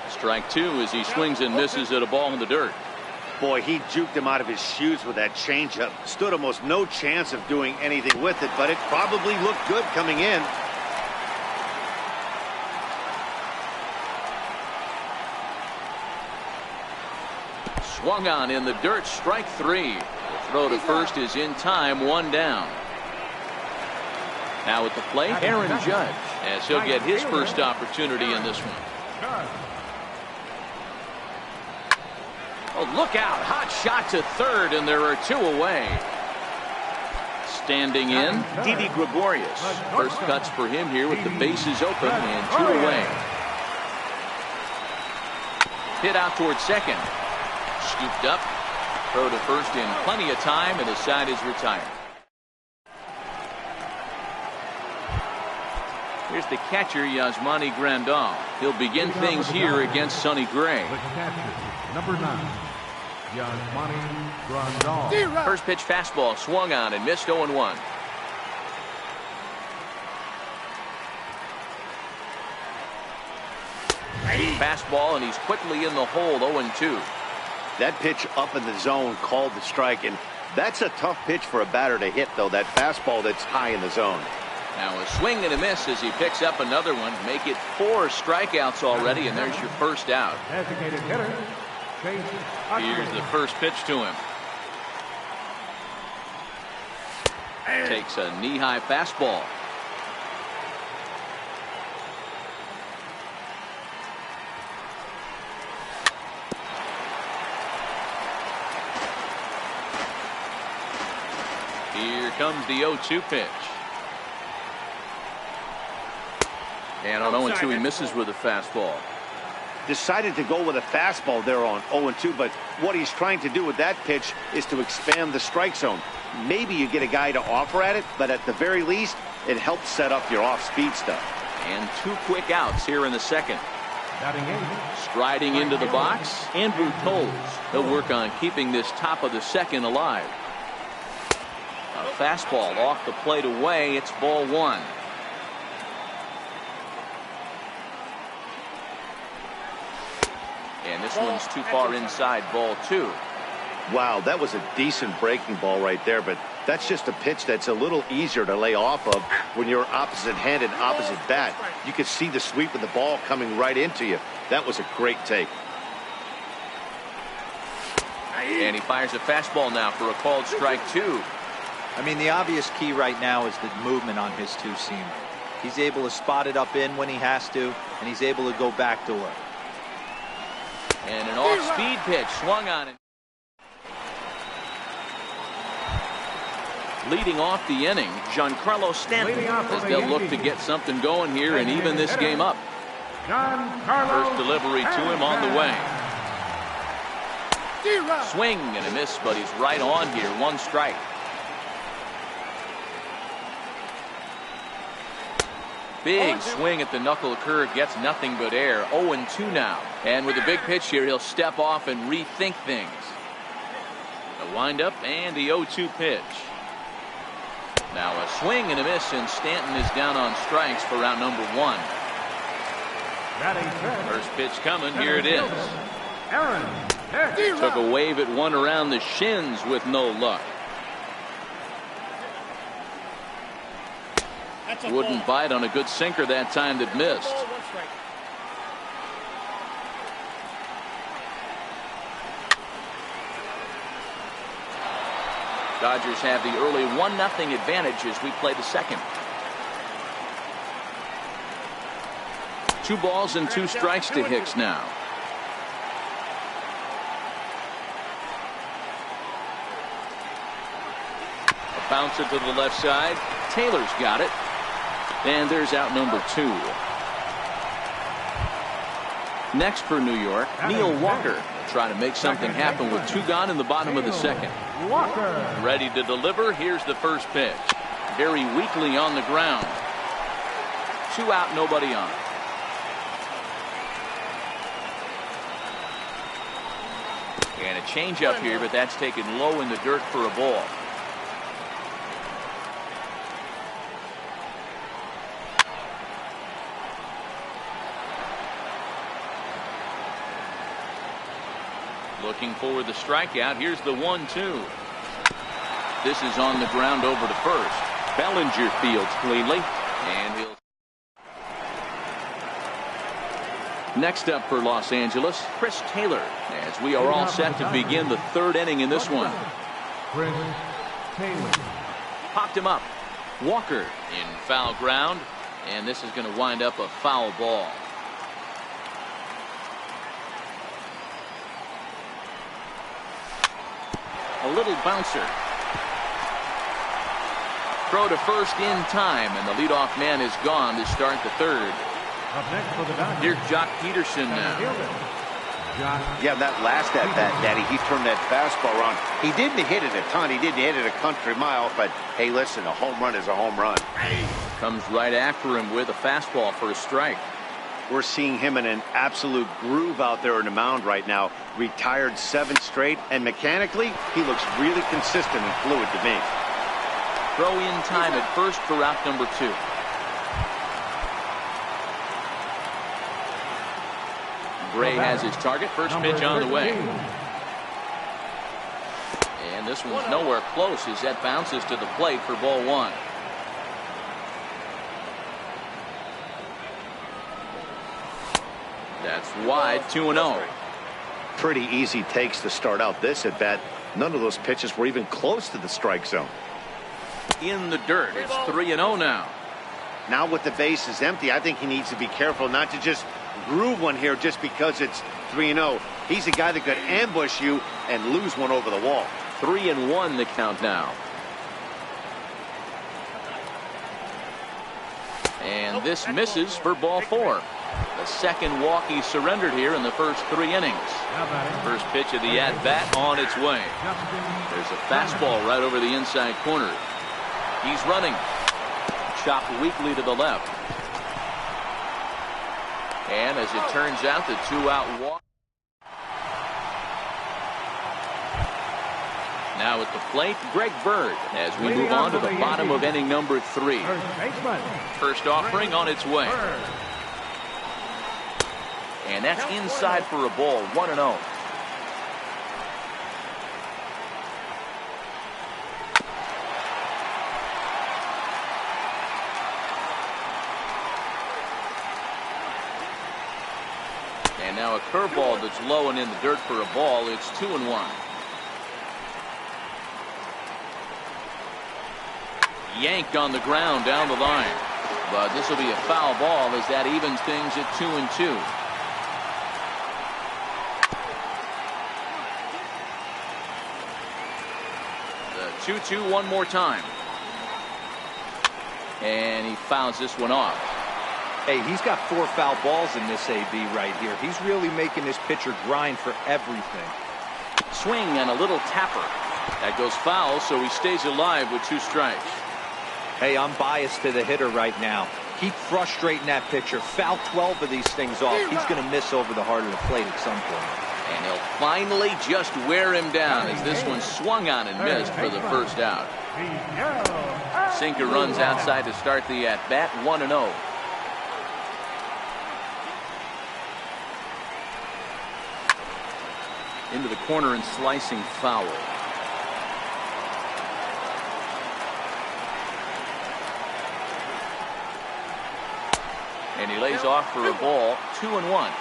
Strike 2 as he swings and misses at a ball in the dirt. Boy, he juked him out of his shoes with that changeup. Stood almost no chance of doing anything with it, but it probably looked good coming in. Swung on in the dirt, strike 3. The throw to first is in time, 1 down. Now at the plate, Aaron Judge, as he'll get his first opportunity in this one. Oh, look out. Hot shot to third, and there are 2 away. Standing in, Didi Gregorius. First cuts for him here with the bases open and 2 away. Hit out towards second. Scooped up. Throw to first in plenty of time, and the side is retired. Here's the catcher, Yasmani Grandal. He'll begin things here against Sonny Gray. The catcher, number 9, Yasmani Grandal. First pitch fastball swung on and missed 0-1. Fastball, and he's quickly in the hole. 0-2. That pitch up in the zone called the strike, and that's a tough pitch for a batter to hit, though, that fastball that's high in the zone. Now a swing and a miss as he picks up another one. Make it 4 strikeouts already, and there's your first out. Designated hitter, Here's the first pitch to him. Takes a knee-high fastball. Here comes the 0-2 pitch. And on 0-2 he misses with a fastball. Decided to go with a fastball there on 0-2, but what he's trying to do with that pitch is to expand the strike zone. Maybe you get a guy to offer at it, but at the very least, it helps set up your off-speed stuff. And 2 quick outs here in the second. Striding into the box, Andrew Toles. He'll work on keeping this top of the second alive. A fastball off the plate away. It's ball 1. And this one's too far inside, ball 2. Wow, that was a decent breaking ball right there, but that's just a pitch that's a little easier to lay off of when you're opposite handed, opposite bat. You could see the sweep of the ball coming right into you. That was a great take. And he fires a fastball now for a called strike 2. I mean, the obvious key right now is the movement on his 2-seam. He's able to spot it up in when he has to, and he's able to go backdoor. And an off-speed pitch swung on it. Leading off the inning, Giancarlo Stanton, as they'll look to get something going here and even this game up. First delivery to him on the way. Swing and a miss, but he's right on here. 1 strike. Big swing at the knuckle curve, gets nothing but air. 0-2 now. And with a big pitch here, he'll step off and rethink things. The windup and the 0-2 pitch. Now a swing and a miss, and Stanton is down on strikes for round number 1. First pitch coming. Here it is. Took a wave at one around the shins with no luck. Wouldn't bite on a good sinker that time that missed. Dodgers have the early 1-0 advantage as we play the second. 2 balls and 2 strikes to Hicks now. A bouncer to the left side. Taylor's got it. And there's out number 2. Next for New York, Neil Walker. Trying to make something happen with 2 gone in the bottom of the second. Ready to deliver. Here's the first pitch. Very weakly on the ground. 2 out, nobody on. And a changeup here, but that's taken low in the dirt for a ball. Looking for the strikeout. Here's the 1-2. This is on the ground over to first. Bellinger fields cleanly. And he'll. Next up for Los Angeles, Chris Taylor, as we are all set to begin the 3rd inning in this one. Chris Taylor. Popped him up. Walker in foul ground, and this is going to wind up a foul ball. A little bouncer. Throw to first in time, and the leadoff man is gone to start the third. Here's Jock Peterson now. Yeah, that last at-bat, Daddy, he turned that fastball around. He didn't hit it a ton. He didn't hit it a country mile, but hey, listen, a home run is a home run. Comes right after him with a fastball for a strike. We're seeing him in an absolute groove out there in the mound right now. Retired 7 straight, and mechanically, he looks really consistent and fluid to me. Throw in time at first for out number 2. Gray has his target. First pitch on the way. And this one's nowhere close as that bounces to the plate for ball 1. That's wide, 2-0. Pretty easy takes to start out this at bat. None of those pitches were even close to the strike zone. In the dirt. It's 3-0 now. Now with the bases empty, I think he needs to be careful not to just groove one here just because it's 3-0. He's a guy that could ambush you and lose one over the wall. 3-1 the count now. And this misses for ball 4. The second walk he surrendered here in the first 3 innings. First pitch of the at-bat on its way. There's a fastball right over the inside corner. He's running. Chopped weakly to the left. And as it turns out, the 2-out walk. Now at the plate, Greg Bird, as we move on to the bottom of inning number 3. First offering on its way. And that's inside for a ball, 1-0. And now a curveball that's low and in the dirt for a ball. It's 2-1. Yanked on the ground down the line. But this will be a foul ball as that evens things at 2-2. The 2-2 one more time. And he fouls this one off. Hey, he's got 4 foul balls in this AB right here. He's really making this pitcher grind for everything. Swing and a little tapper. That goes foul, so he stays alive with 2 strikes. Hey, I'm biased to the hitter right now. Keep frustrating that pitcher. Foul 12 of these things off. He's going to miss over the heart of the plate at some point. And he'll finally just wear him down as this one swung on and missed for the first out. Sinker runs outside to start the at-bat, 1-0. Into the corner and slicing foul. And he lays off for a ball, 2-1.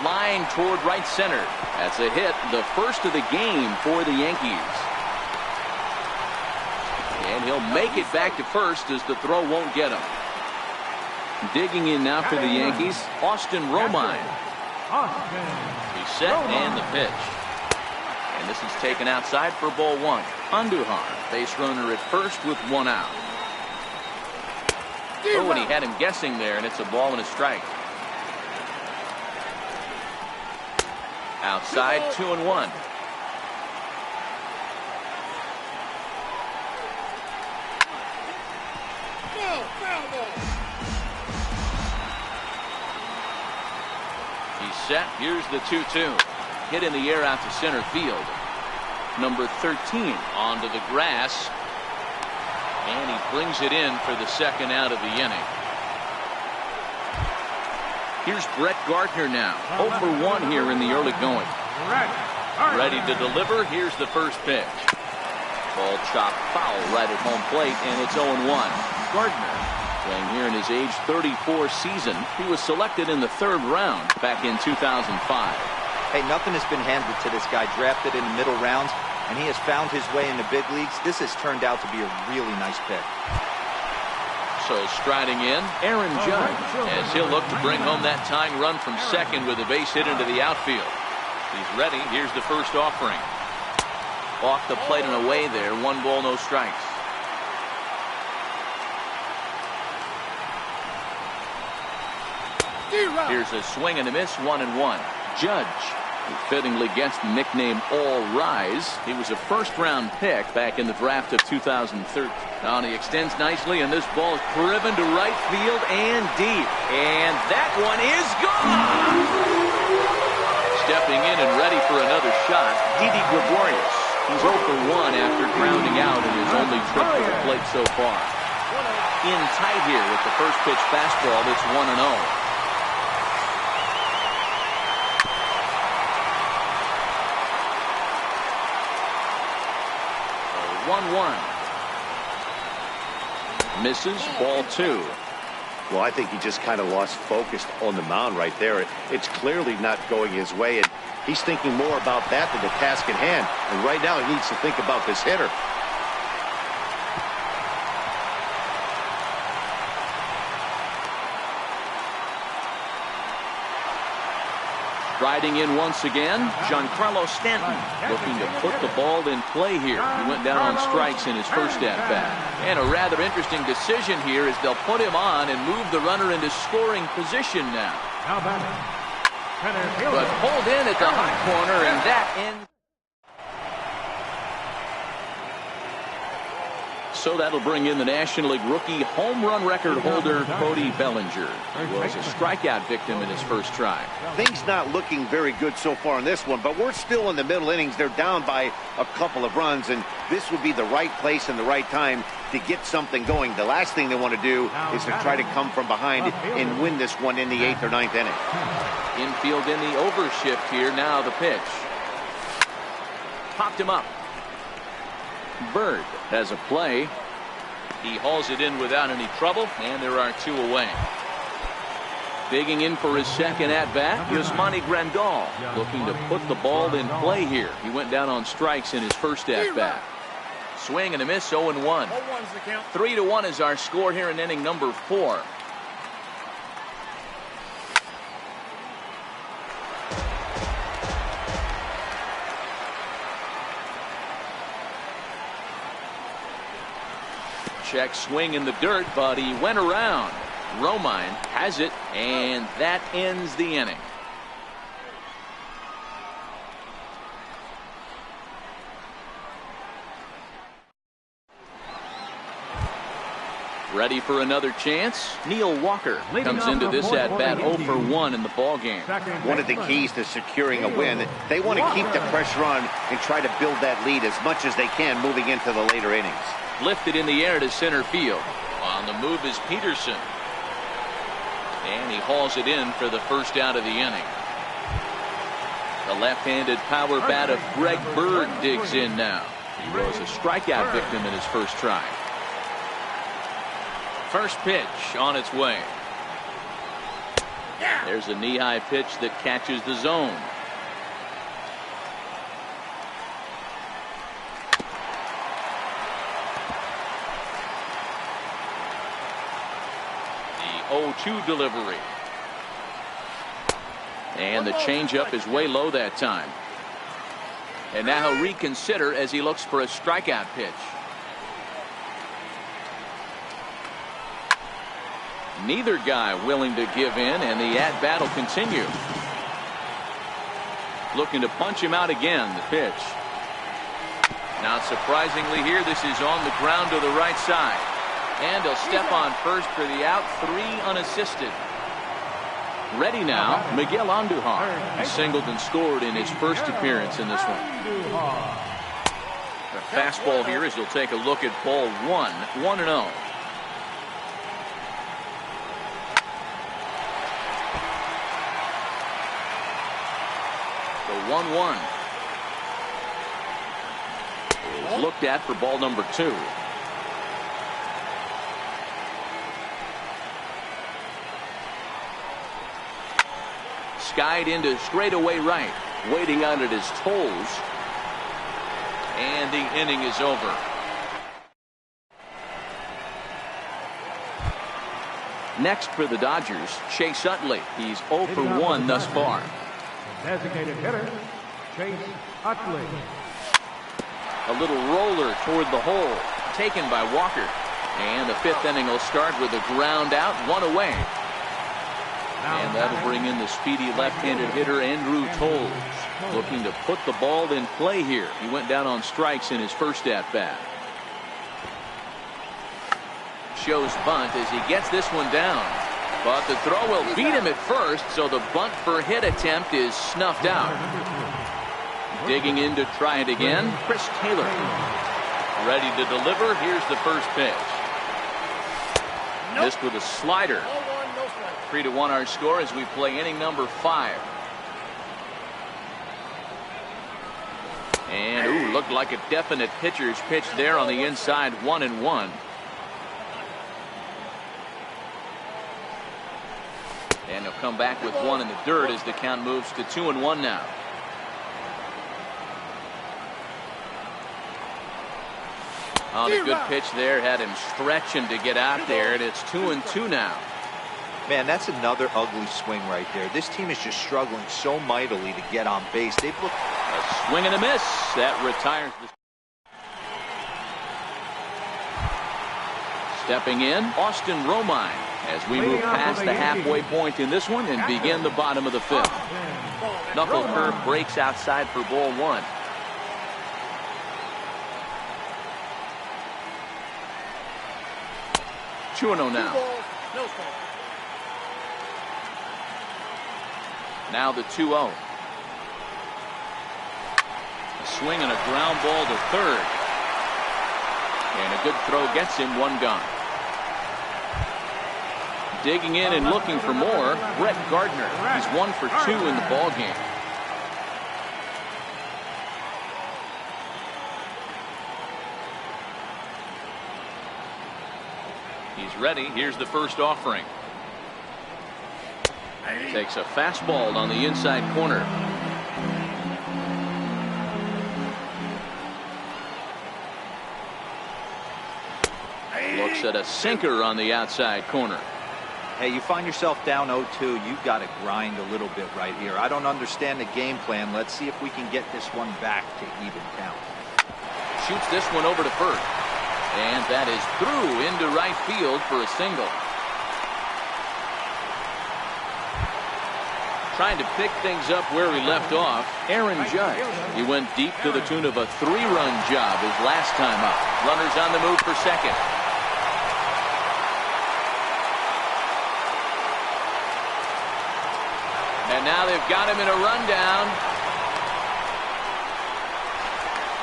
Line toward right center. That's a hit, the first of the game for the Yankees. And he'll make it back to first as the throw won't get him. Digging in now for the Yankees, Austin Romine. He's set and the pitch. And this is taken outside for ball 1. Andujar, base runner at first with 1 out. Oh, and he had him guessing there, and it's a ball and a strike. Outside, 2-1. He's set. Here's the 2-2. Hit in the air out to center field. Number 13 onto the grass. And he brings it in for the second out of the inning. Here's Brett Gardner now. 0 for 1 here in the early going. Ready to deliver. Here's the first pitch. Ball chopped foul right at home plate, and it's 0-1. Gardner playing here in his age 34 season. He was selected in the 3rd round back in 2005. Hey, nothing has been handed to this guy. Drafted in the middle rounds, and he has found his way in the big leagues. This has turned out to be a really nice pick. So striding in, Aaron Judge, as he'll look to bring home that tying run from second with a base hit into the outfield. He's ready. Here's the first offering. Off the plate and away there. 1 ball, no strikes. Here's a swing and a miss, 1-1. Judge, who fittingly gets the nickname All Rise. He was a first-round pick back in the draft of 2013. Now he extends nicely, and this ball is driven to right field and deep. And that one is gone! Stepping in and ready for another shot, Didi Gregorius. He's 0 for 1 after grounding out in his only trip to the plate so far. In tight here with the first pitch fastball that's 1-0. 1-1. Misses, ball 2. Well, I think he just kind of lost focus on the mound right there. It's clearly not going his way, and he's thinking more about that than the task at hand. And right now he needs to think about this hitter. Riding in once again, Giancarlo Stanton, looking to put the ball in play here. He went down on strikes in his first at-bat. And a rather interesting decision here is they'll put him on and move the runner into scoring position now. But pulled in at the hot corner, and that ends. So that'll bring in the National League rookie home run record holder, Cody Bellinger. He was a strikeout victim in his first try. Things not looking very good so far in this one, but we're still in the middle innings. They're down by a couple of runs, and this would be the right place and the right time to get something going. The last thing they want to do is to try to come from behind and win this one in the 8th or 9th inning. Infield in the overshift here. Now the pitch. Popped him up. Bird has a play. He hauls it in without any trouble, and there are 2 away. Digging in for his second at-bat, Yasmani Grandal, looking to put the ball in play here. He went down on strikes in his first at-bat. Swing and a miss, 0-1. 3-1 is our score here in inning number 4. Check swing in the dirt, but he went around. Romine has it, and that ends the inning. Ready for another chance? Neil Walker comes into this at-bat 0 for 1 in the ballgame. One of the keys to securing a win, they want to keep the pressure on and try to build that lead as much as they can moving into the later innings. Lifted in the air to center field. On the move is Peterson. And he hauls it in for the first out of the inning. The left-handed power bat of Greg Bird digs in now. He was a strikeout victim in his first try. First pitch on its way. There's a knee-high pitch that catches the zone. The 0-2 delivery. And the changeup is way low that time. And now he'll reconsider as he looks for a strikeout pitch. Neither guy willing to give in, and the at-bat will continue. Looking to punch him out again, the pitch. Not surprisingly here, this is on the ground to the right side. And he'll step on first for the out, 3 unassisted. Ready now, Miguel Andujar. He singled and scored in his first appearance in this one. The fastball here as he'll take a look at ball 1, 1-0. The 1-1 is looked at for ball number 2. Skied into straightaway right. waiting out at his toes. And the inning is over. Next for the Dodgers, Chase Utley. He's 0 for 1 thus far. Designated hitter, Chase Utley. A little roller toward the hole, taken by Walker. And the 5th inning will start with a ground out, 1 away. And that'll bring in the speedy left-handed hitter Andrew Toles, looking to put the ball in play here. He went down on strikes in his first at-bat. Shows bunt as he gets this one down. But the throw will beat him at first, so the bunt for hit attempt is snuffed out. Digging in to try it again, Chris Taylor. Ready to deliver. Here's the first pitch. Missed with a slider. 3-1 our score as we play inning number 5. And ooh, looked like a definite pitcher's pitch there on the inside. 1-1. And he'll come back with one in the dirt as the count moves to 2-1 now. On a good pitch there, had him stretching to get out there, and it's 2-2 now. Man, that's another ugly swing right there. This team is just struggling so mightily to get on base. They've looked a swing and a miss that retires the. Stepping in, Austin Romine, as we move past the halfway point in this one and begin the bottom of the 5th. Knuckle curve breaks outside for ball 1. Chuno now. Now the 2-0. A swing and a ground ball to third. And a good throw gets him, 1 gone. Digging in and looking for more, Brett Gardner. He's 1 for 2 in the ball game. He's ready. Here's the first offering. Takes a fastball on the inside corner. Looks at a sinker on the outside corner. Hey, you find yourself down 0-2, you've got to grind a little bit right here. I don't understand the game plan. Let's see if we can get this one back to even count. Shoots this one over to first. And that is through into right field for a single. Trying to pick things up where we left off, Aaron Judge. He went deep to the tune of a 3-run job his last time up. Runners on the move for second. And now they've got him in a rundown.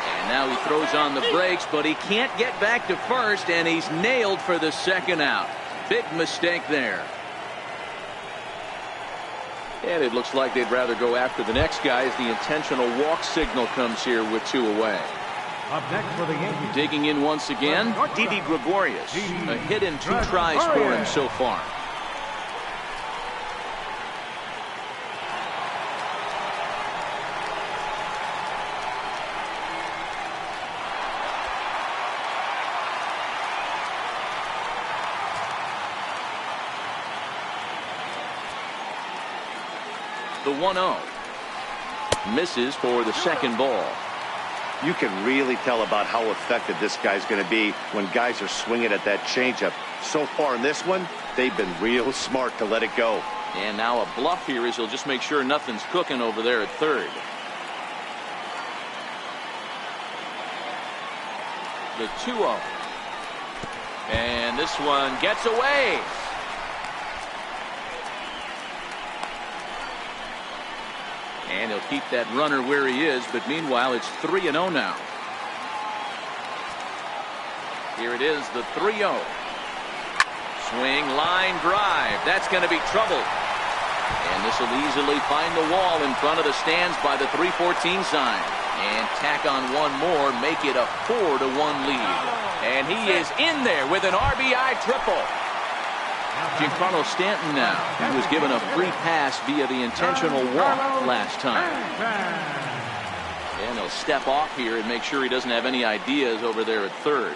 And now he throws on the brakes, but he can't get back to first, and he's nailed for the second out. Big mistake there. And it looks like they'd rather go after the next guy as the intentional walk signal comes here with 2 away. Up next for the Yankees. Digging in once again, Didi Gregorius. A hit in 2 tries for him so far. The 1-0. Misses for the second ball. You can really tell about how effective this guy's going to be when guys are swinging at that changeup. So far in this one, they've been real smart to let it go. And now a bluff here as he'll just make sure nothing's cooking over there at third. The 2-0. And this one gets away. And he'll keep that runner where he is, but meanwhile it's 3-0 now. Here it is, the 3-0. Swing, line, drive. That's going to be trouble. And this will easily find the wall in front of the stands by the 314 sign. And tack on one more, make it a 4-1 lead. And he is in there with an RBI triple. Giancarlo Stanton now. He was given a free pass via the intentional walk last time. And he'll step off here and make sure he doesn't have any ideas over there at third.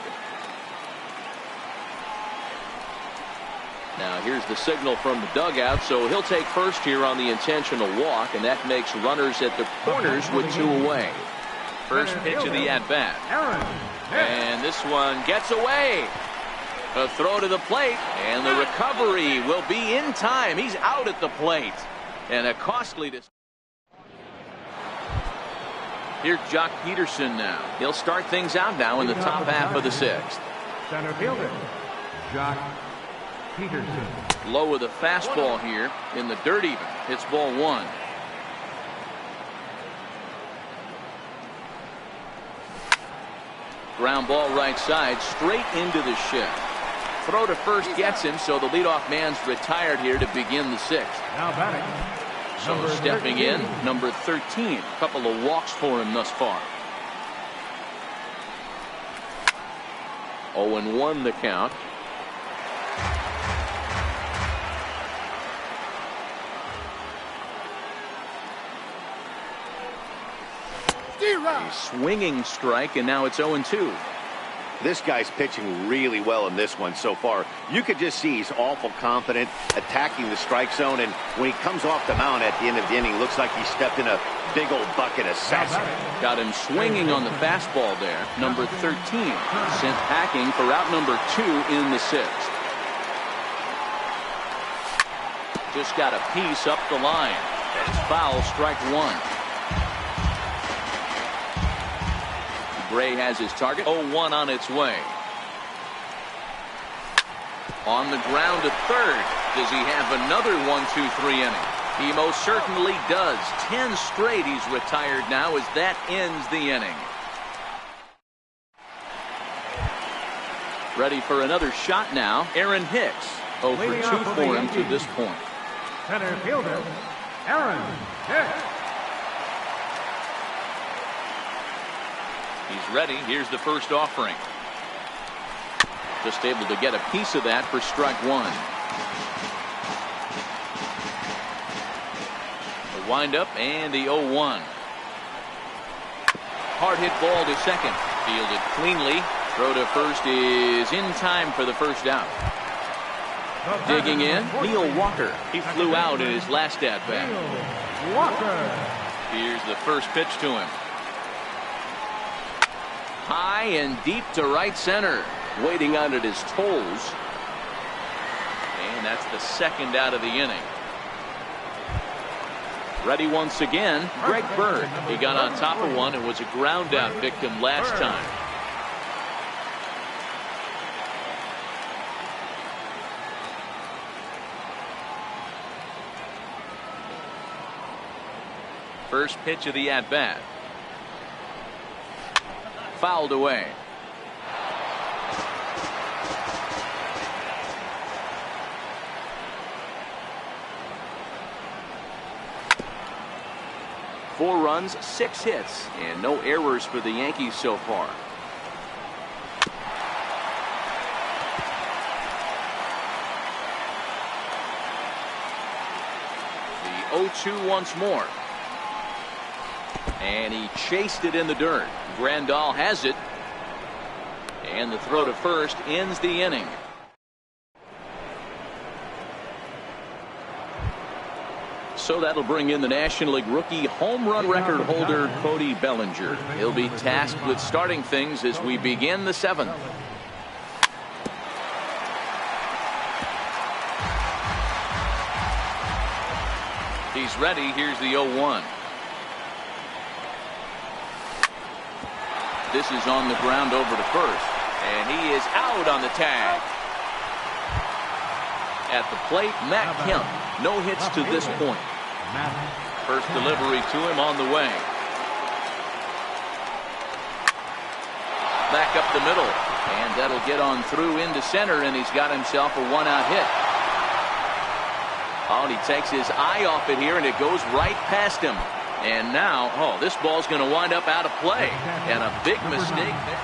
Now here's the signal from the dugout, so he'll take first here on the intentional walk, and that makes runners at the corners with 2 away. First pitch of the at-bat. And this one gets away. A throw to the plate, and the recovery will be in time. He's out at the plate. And a costly... Here's Jock Peterson now. He'll start things out now in the top half of the 6th. Center fielder, Jock Peterson. Low with a fastball here in the dirt even. Hits ball 1. Ground ball right side, straight into the shift. Throw to first gets him, so the leadoff man's retired here to begin the 6th. Now batting. So stepping in, number 13. A couple of walks for him thus far. 0-1 the count. A swinging strike, and now it's 0-2. This guy's pitching really well in this one so far. You could just see he's awful confident attacking the strike zone, and when he comes off the mound at the end of the inning, looks like he stepped in a big old bucket of sassy. Got him swinging on the fastball there. Number 13 sent packing for out number 2 in the 6th. Just got a piece up the line. That's foul, strike 1. Gray has his target. 0-1 on its way. On the ground to third. Does he have another 1-2-3 inning? He most certainly does. 10 straight he's retired now as that ends the inning. Ready for another shot now. Aaron Hicks. 0 for 2 for him to this point. Center fielder, Aaron Hicks. He's ready. Here's the first offering. Just able to get a piece of that for strike 1. The windup and the 0-1. Hard hit ball to second. Fielded cleanly. Throw to first is in time for the first out. Digging in, Neil Walker. He flew out in his last at bat. Walker. Here's the first pitch to him. High and deep to right center. Waiting on it his toes. And that's the second out of the inning. Ready once again, Greg Bird. He got on top of one and was a ground out victim last time. First pitch of the at-bat. Fouled away. Four runs, 6 hits, and no errors for the Yankees so far. The 0-2 once more. And he chased it in the dirt. Grandal has it. And the throw to first ends the inning. So that'll bring in the National League rookie home run record holder Cody Bellinger. He'll be tasked with starting things as we begin the 7th. He's ready. Here's the 0-1. This is on the ground over to first, and he is out on the tag. At the plate, Matt Kemp. No hits to this point. First delivery to him on the way. Back up the middle, and that'll get on through into center, and he's got himself a 1-out hit. Oh, and he takes his eye off it here, and it goes right past him. And now, oh, this ball's going to wind up out of play. And a big mistake there.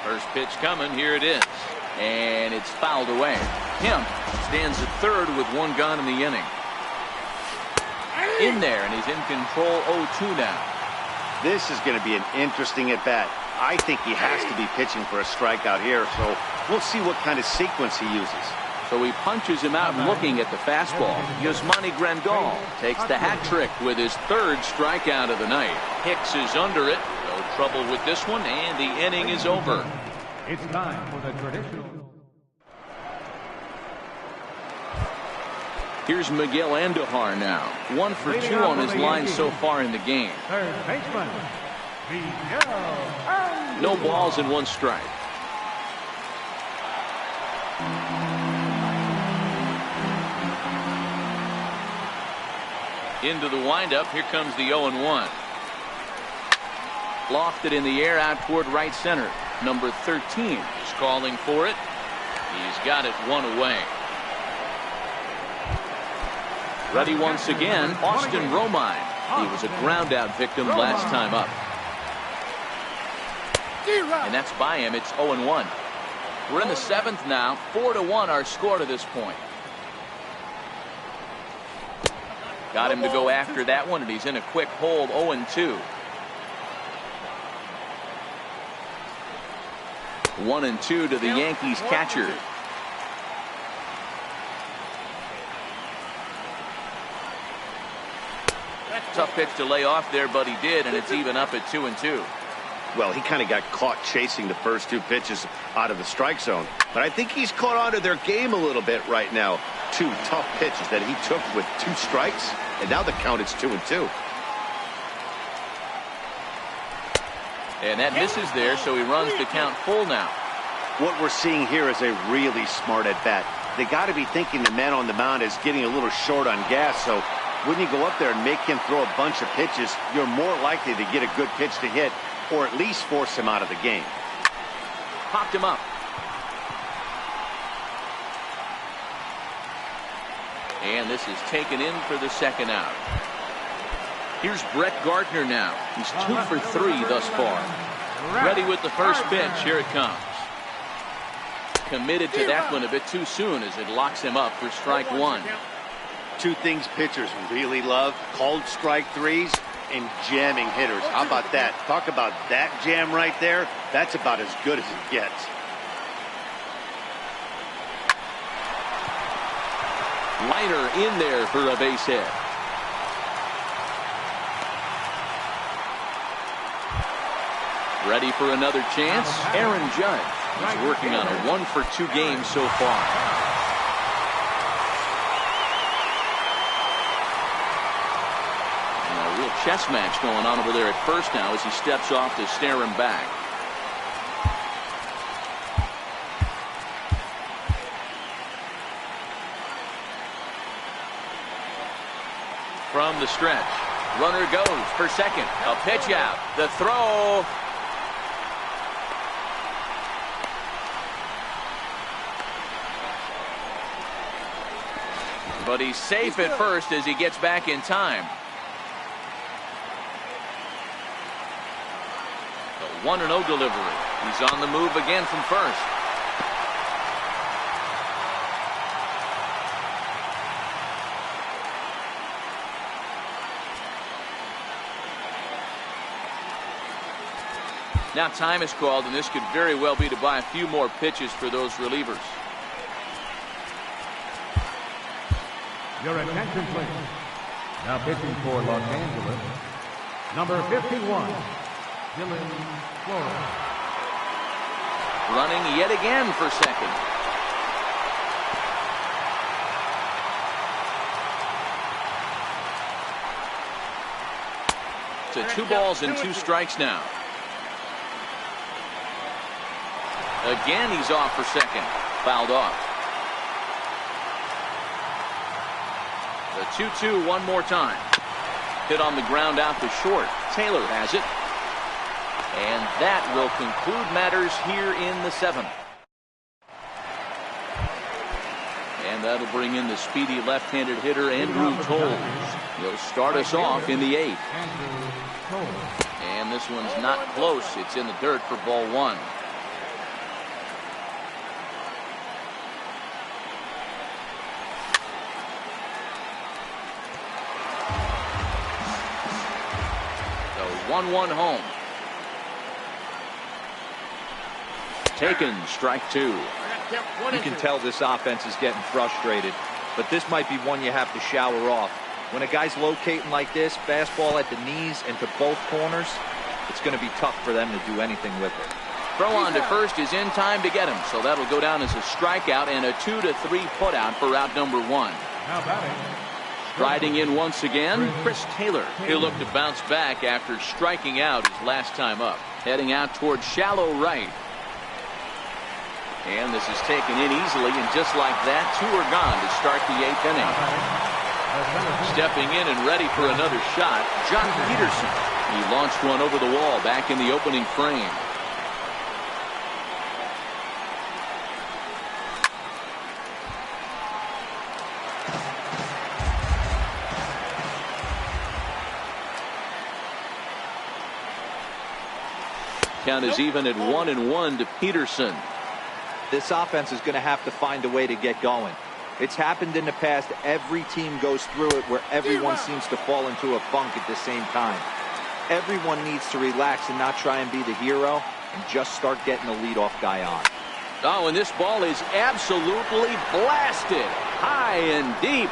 First pitch coming. Here it is. And it's fouled away. Kemp stands at third with one gone in the inning. In there, and he's in control 0-2 now. This is going to be an interesting at-bat. I think he has to be pitching for a strikeout here, so we'll see what kind of sequence he uses. So he punches him out looking at the fastball. Yasmani Grandal takes the hat trick with his third strikeout of the night. Hicks is under it. No trouble with this one, and the inning is over. It's time for the traditional. Here's Miguel Andujar now. 1 for 2 on his line so far in the game. Third baseman, Miguel Andujar. No balls and 1 strike. Into the windup. Here comes the 0-1. Lofted in the air out toward right center. Number 13 is calling for it. He's got it 1 away. Ready once again, Austin Romine. He was a ground out victim last time up. And that's by him. It's 0-1. We're in the 7th now. 4-1 our score to this point. Got him to go after that one, and he's in a quick hold. 0-2. 1-2 to the Yankees catcher. Tough pitch to lay off there, but he did, and it's even up at 2-2. Well, he kind of got caught chasing the first 2 pitches out of the strike zone. But I think he's caught on to their game a little bit right now. 2 tough pitches that he took with 2 strikes, and now the count is 2-2. And that misses there, so he runs the count full now. What we're seeing here is a really smart at-bat. They got to be thinking the man on the mound is getting a little short on gas, so when you go up there and make him throw a bunch of pitches, you're more likely to get a good pitch to hit, or at least force him out of the game. Popped him up. And this is taken in for the 2nd out. Here's Brett Gardner now. He's 2 for 3 thus far. Ready with the first pitch. Here it comes. Committed to that one a bit too soon as it locks him up for strike 1. 2 things pitchers really love: called strike 3s and jamming hitters. How about that? Talk about that jam right there. That's about as good as it gets. Liner in there for a base hit. Ready for another chance? Aaron Judge. He's working on a 1 for 2 game so far. A real chess match going on over there at first now as he steps off to stare him back. From the stretch, runner goes for second. A pitch out. The throw. But he's safe at first as he gets back in time. The 1-0 delivery. He's on the move again from first. Now time is called, and this could very well be to buy a few more pitches for those relievers. Your attention, please. Now pitching for Los Angeles, number 51, Dylan Flores. Running yet again for second. To 2 balls and 2 strikes now. Again, he's off for second. Fouled off. The 2-2 one more time. Hit on the ground out to short. Taylor has it. And that will conclude matters here in the 7th. And that'll bring in the speedy left-handed hitter Andrew Toles. He'll start us off in the 8th. And this one's not close. It's in the dirt for ball 1. 1-1 home. Taken, strike 2. You can tell this offense is getting frustrated, but this might be one you have to shower off. When a guy's locating like this, fastball at the knees and to both corners, it's going to be tough for them to do anything with it. Throw on to first is in time to get him, so that'll go down as a strikeout and a 2-3 putout for out number 1. Now batting. Riding in once again, Chris Taylor. He'll look to bounce back after striking out his last time up. Heading out towards shallow right. And this is taken in easily, and just like that, 2 are gone to start the 8th inning. Stepping in and ready for another shot, John Peterson. He launched one over the wall back in the opening frame. Count is even at 1-1 to Peterson. This offense is going to have to find a way to get going. It's happened in the past. Every team goes through it where everyone seems to fall into a funk at the same time. Everyone needs to relax and not try and be the hero and just start getting the leadoff guy on. Oh, and this ball is absolutely blasted high and deep.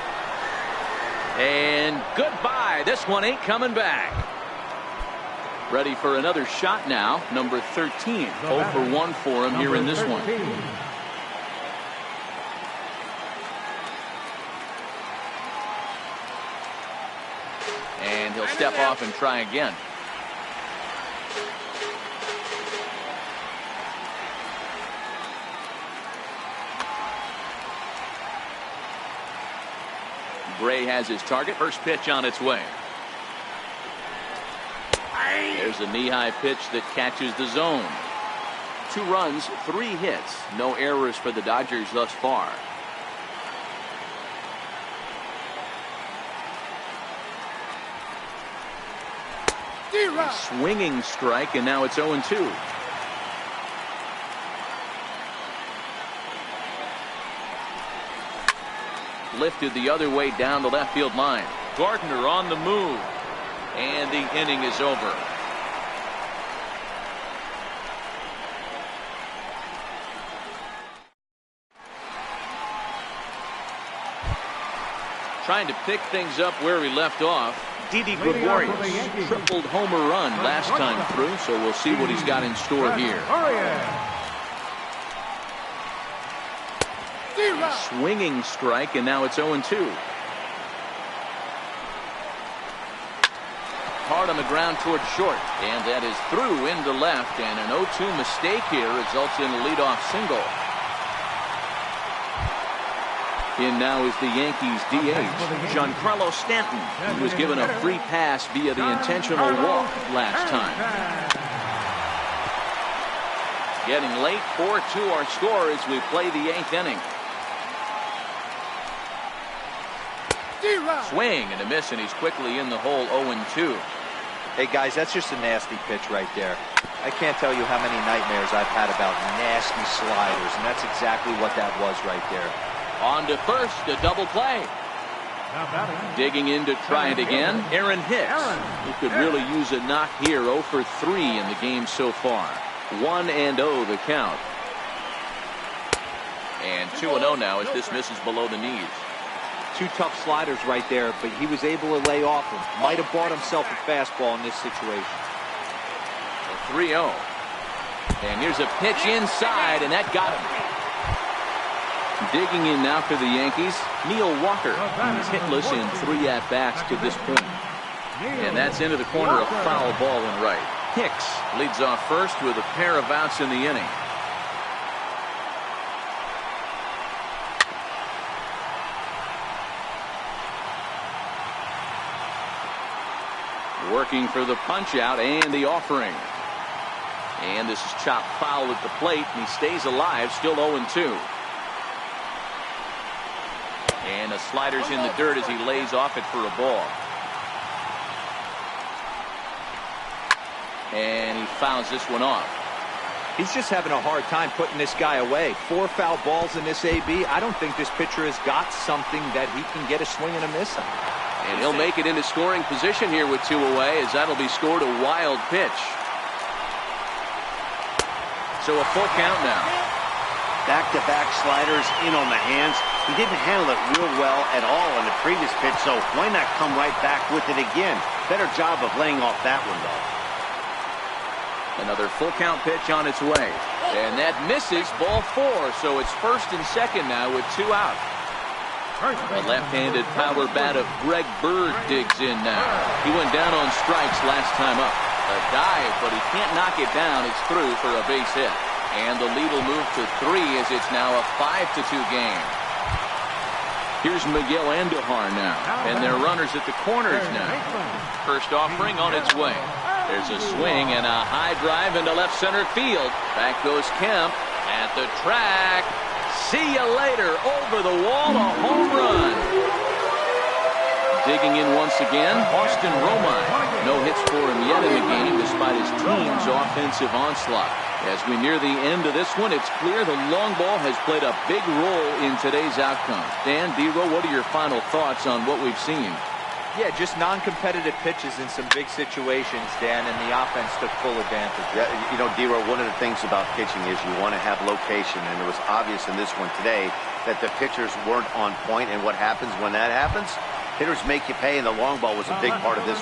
And goodbye. This one ain't coming back. Ready for another shot now, number 13. 0 for 1 for him here in this one. And he'll step off and try again. Gray has his target. First pitch on its way. There's a knee-high pitch that catches the zone. 2 runs, 3 hits. No errors for the Dodgers thus far. A swinging strike, and now it's 0-2. Lifted the other way down the left field line. Gardner on the move. And the inning is over. Trying to pick things up where we left off. Didi Gregorius tripled homer run last time through, so we'll see what he's got in store here. Swinging strike, and now it's 0-2. Hard on the ground towards short, and that is through into left, and an 0-2 mistake here results in a leadoff single. In now is the Yankees DH, Giancarlo Stanton. He was given a free pass via the intentional walk last time. Getting late, 4-2 our score as we play the 8th inning. Swing and a miss, and he's quickly in the hole. 0-2. Hey guys, that's just a nasty pitch right there. I can't tell you how many nightmares I've had about nasty sliders, and that's exactly what that was right there. On to first, a double play. Digging in to try it again, Aaron Hicks. He could really use a knock here. 0 for 3 in the game so far. 1-0 the count. And 2-0 now as this misses below the knees. 2 tough sliders right there, but he was able to lay off them. Might have bought himself a fastball in this situation. 3-0. And here's a pitch inside, and that got him. Digging in now for the Yankees, Neil Walker. He's hitless in 3 at-bats to this point. And that's into the corner, a foul ball in right. Hicks leads off first with a pair of outs in the inning. Working for the punch out and the offering. And this is chopped foul at the plate, and he stays alive, still 0-2. And the slider's in the dirt as he lays off it for a ball. And he fouls this one off. He's just having a hard time putting this guy away. 4 foul balls in this AB. I don't think this pitcher has got something that he can get a swing and a miss on. And he'll make it into scoring position here with 2 away, as that'll be scored a wild pitch. So a full count now. Back-to-back sliders in on the hands. He didn't handle it real well at all on the previous pitch, so why not come right back with it again? Better job of laying off that one, though. Another full count pitch on its way. And that misses, ball 4, so it's first and second now with 2 out. The left-handed power bat of Greg Bird digs in now. He went down on strikes last time up. A dive, but he can't knock it down. It's through for a base hit. And the lead will move to 3 as it's now a 5-2 game. Here's Miguel Andujar now. And their runners at the corners now. First offering on its way. There's a swing and a high drive into left center field. Back goes Kemp at the track. See you later. Over the wall, a home run. Digging in once again, Austin Romine. No hits for him yet in the game despite his team's offensive onslaught. As we near the end of this one, it's clear the long ball has played a big role in today's outcome. Dan, D-Row, what are your final thoughts on what we've seen? Yeah, just non-competitive pitches in some big situations, Dan, and the offense took full advantage. Yeah, you know, D-Row, one of the things about pitching is you want to have location, and it was obvious in this one today that the pitchers weren't on point, and what happens when that happens? Hitters make you pay, and the long ball was a big part of this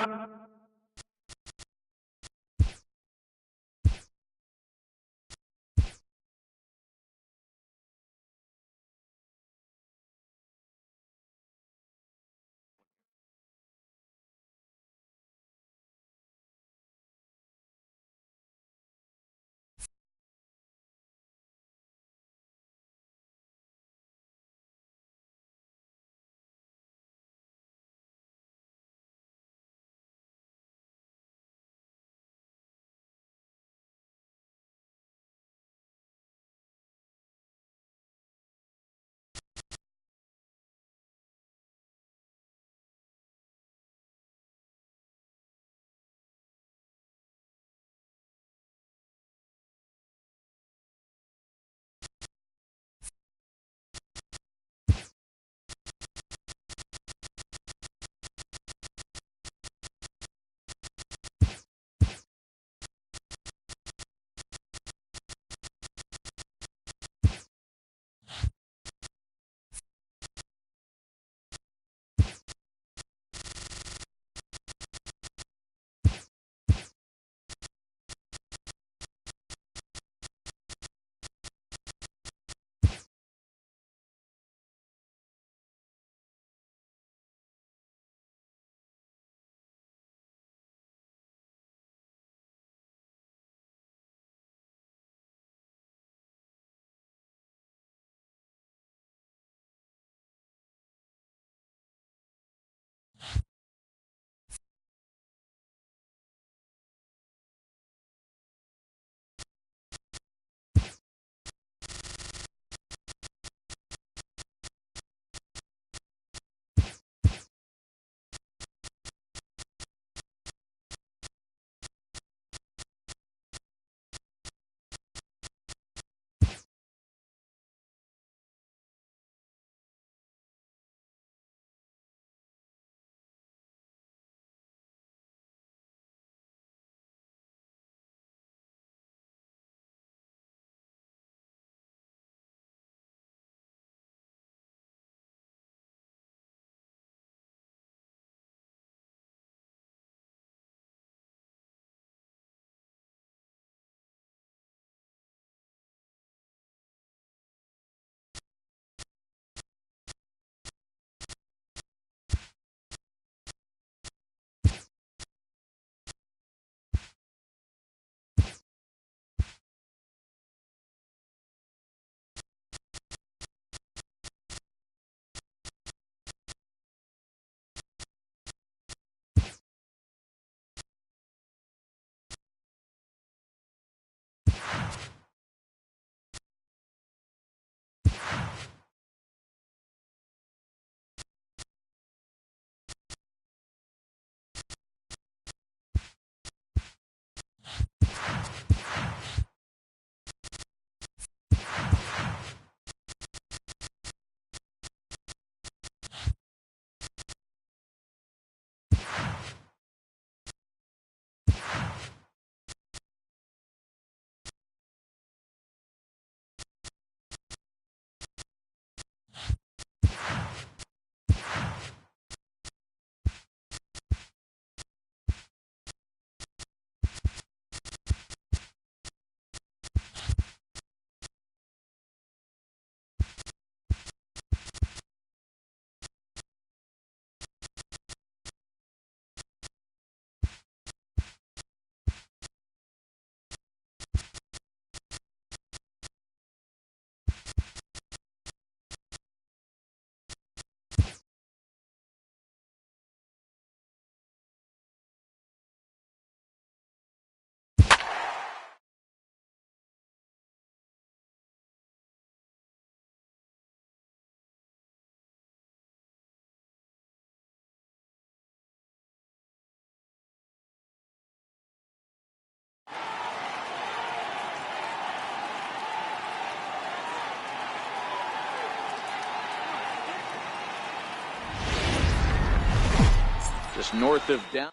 just north of down.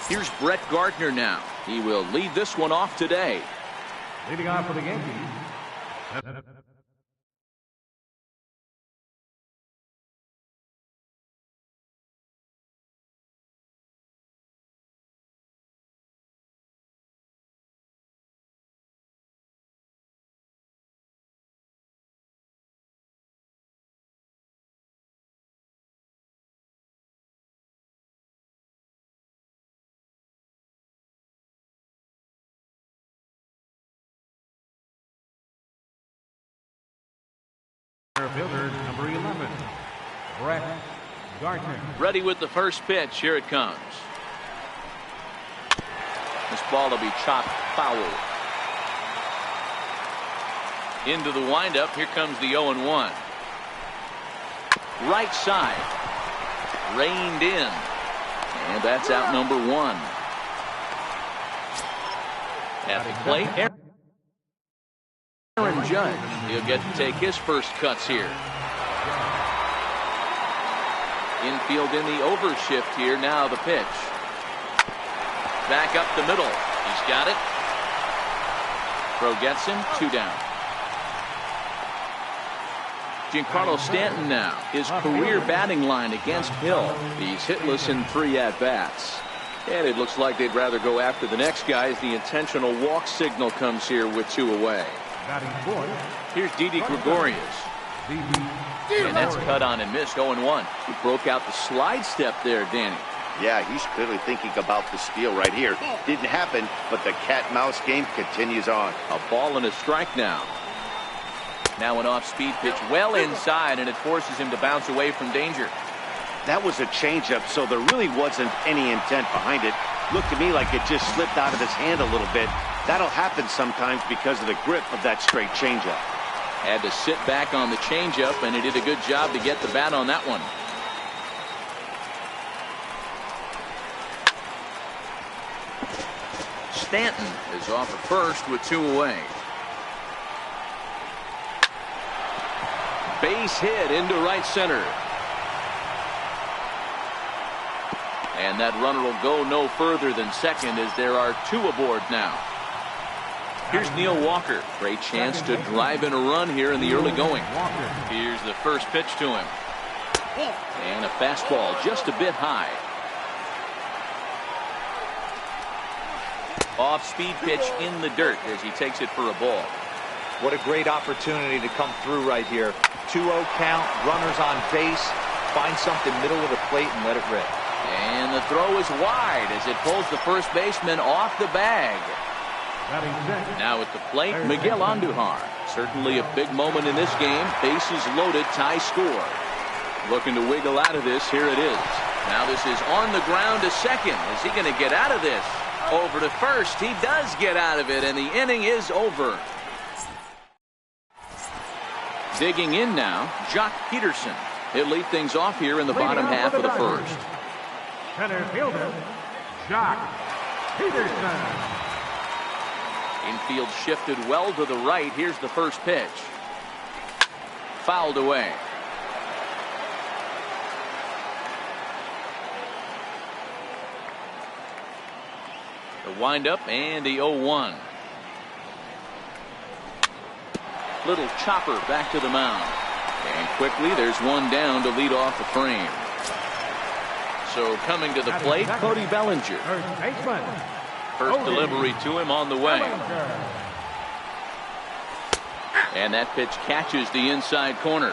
Here's Brett Gardner now. He will lead this one off today. Leading off for the Yankees. Fielder, number 11, Brett Gardner. Ready with the first pitch. Here it comes. This ball will be chopped foul. Into the windup. Here comes the 0-1. Right side. Reined in. And that's out number 1. At the plate, Aaron Judge. He'll get to take his first cuts here. Infield in the overshift here. Now the pitch. Back up the middle. He's got it. Throw gets him. 2 down. Giancarlo Stanton now. His career batting line against Hill. He's hitless in 3 at-bats. And it looks like they'd rather go after the next guy as the intentional walk signal comes here with 2 away. Here's Didi Gregorius. And that's cut on and missed. 0-1. He broke out the slide step there, Danny. Yeah, he's clearly thinking about the steal right here. Didn't happen, but the cat-mouse game continues on. A ball and a strike now. Now an off-speed pitch well inside, and it forces him to bounce away from danger. That was a changeup, so there really wasn't any intent behind it. Looked to me like it just slipped out of his hand a little bit. That'll happen sometimes because of the grip of that straight changeup. Had to sit back on the changeup, and he did a good job to get the bat on that one. Stanton is off at first with 2 away. Base hit into right center. And that runner will go no further than second as there are 2 aboard now. Here's Neil Walker. Great chance to drive in a run here in the early going. Here's the first pitch to him. And a fastball just a bit high. Off-speed pitch in the dirt as he takes it for a ball. What a great opportunity to come through right here. 2-0 count, runners on base. Find something middle of the plate and let it rip. And the throw is wide as it pulls the first baseman off the bag. Now at the plate, Miguel Andujar. Certainly a big moment in this game. Bases loaded, tie score. Looking to wiggle out of this. Here it is. Now this is on the ground to second. Is he going to get out of this? Over to first. He does get out of it, and the inning is over. Digging in now, Jock Peterson. He'll lead things off here in the bottom half of the first. Center fielder, Jock Peterson. Infield shifted well to the right. Here's the first pitch. Fouled away. The windup and the 0-1. Little chopper back to the mound. And quickly there's one down to lead off the frame. So coming to the plate, Cody Bellinger. First delivery to him on the way. And that pitch catches the inside corner.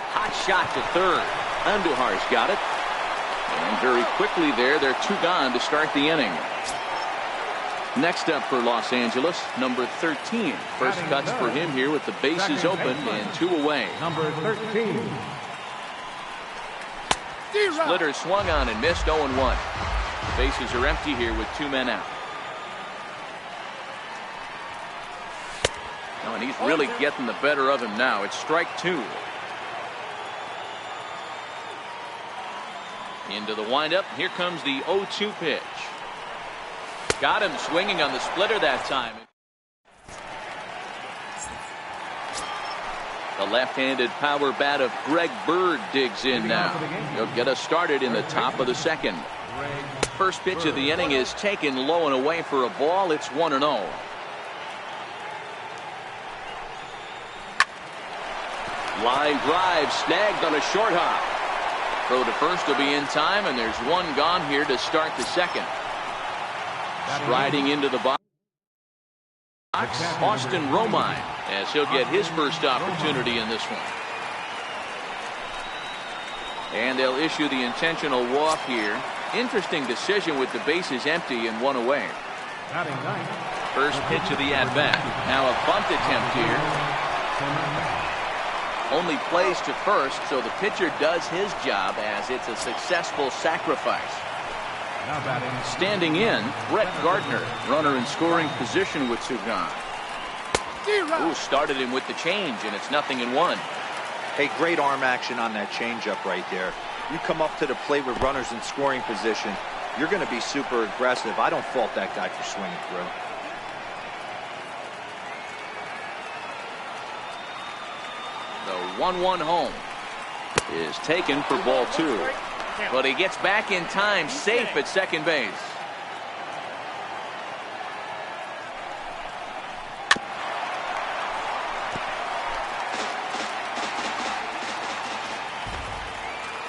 Hot shot to third. Andujar's got it. And very quickly there, they're 2 gone to start the inning. Next up for Los Angeles, number 13. First cuts for him here with the bases open and 2 away. Number 13. Splitter swung on and missed. 0-1. The bases are empty here with 2 men out. Oh, and he's really getting the better of him now. It's strike 2. Into the windup. Here comes the 0-2 pitch. Got him swinging on the splitter that time. The left-handed power bat of Greg Bird digs in now. He'll get us started in the top of the second. First pitch of the inning is taken low and away for a ball. It's 1-0. Line drive snagged on a short hop. Throw to first will be in time, and there's one gone here to start the second. Striding into the box, Austin Romine, as he'll get his first opportunity in this one. And they'll issue the intentional walk here. Interesting decision with the bases empty and 1 away. First pitch of the at-bat. Now a bunt attempt here. Only plays to first, so the pitcher does his job as it's a successful sacrifice. Standing in, Brett Gardner, runner in scoring position with 2 gone. Ooh, started him with the change, and it's 0-1. Hey, great arm action on that changeup right there. You come up to the plate with runners in scoring position, you're going to be super aggressive. I don't fault that guy for swinging through. The 1-1 home is taken for ball 2. But he gets back in time, safe at second base.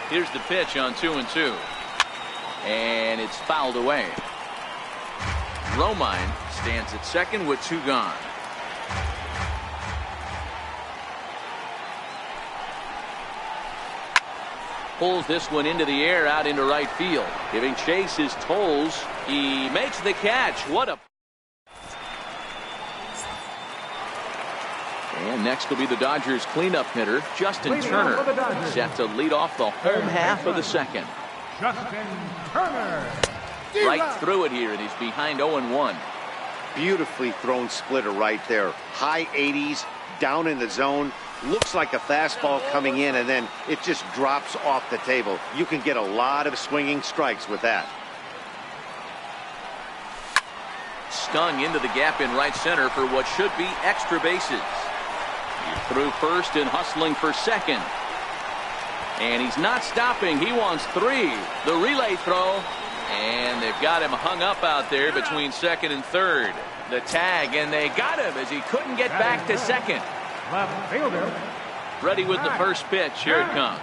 Here's the pitch on 2-2. And it's fouled away. Romine stands at second with 2 gone. Pulls this one into the air out into right field. Giving chase his toes. He makes the catch. What a... And next will be the Dodgers cleanup hitter, Justin Turner, set to lead off the home half of the second. Justin Turner. Right through it here, and he's behind 0-1. Beautifully thrown splitter right there. High 80s, down in the zone. Looks like a fastball coming in, and then it just drops off the table. You can get a lot of swinging strikes with that. Stung into the gap in right center for what should be extra bases. He threw first and hustling for second. And he's not stopping. He wants 3. The relay throw. And they've got him hung up out there between second and third. The tag, and they got him as he couldn't get back to second. Left fielder. Ready with the first pitch. Here it comes.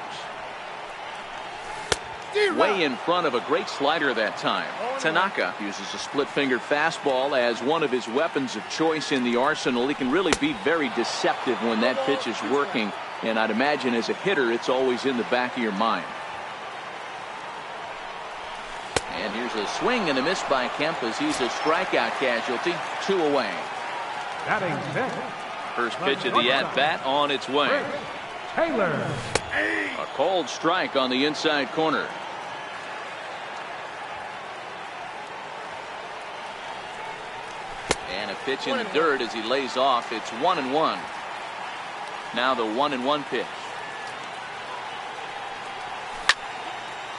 Way in front of a great slider that time. Tanaka uses a split-fingered fastball as one of his weapons of choice in the arsenal. He can really be very deceptive when that pitch is working. And I'd imagine as a hitter, it's always in the back of your mind. And here's a swing and a miss by Kemp as he's a strikeout casualty. 2 away. Batting sixth. First pitch of the at-bat on its way. Taylor. A cold strike on the inside corner. And a pitch in the dirt as he lays off. It's 1-1. Now the 1-1 pitch.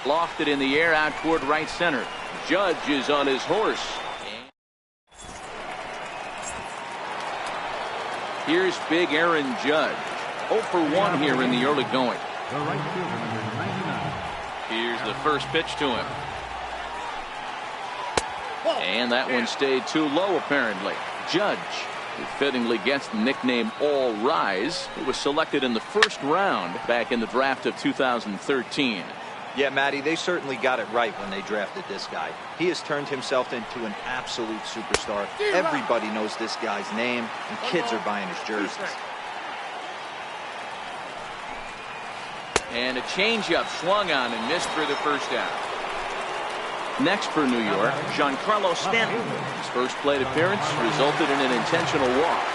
Lofted in the air out toward right center. Judge is on his horse. Here's big Aaron Judge. 0 for 1 here in the early going. The right fielder, number 99. Here's the first pitch to him. And that one stayed too low, apparently. Judge, who fittingly gets the nickname All Rise, it was selected in the first round back in the draft of 2013. Yeah, Matty, they certainly got it right when they drafted this guy. He has turned himself into an absolute superstar. Everybody knows this guy's name, and kids are buying his jerseys. And a changeup swung on and missed for the first out. Next for New York, Giancarlo Stanton. His first plate appearance resulted in an intentional walk.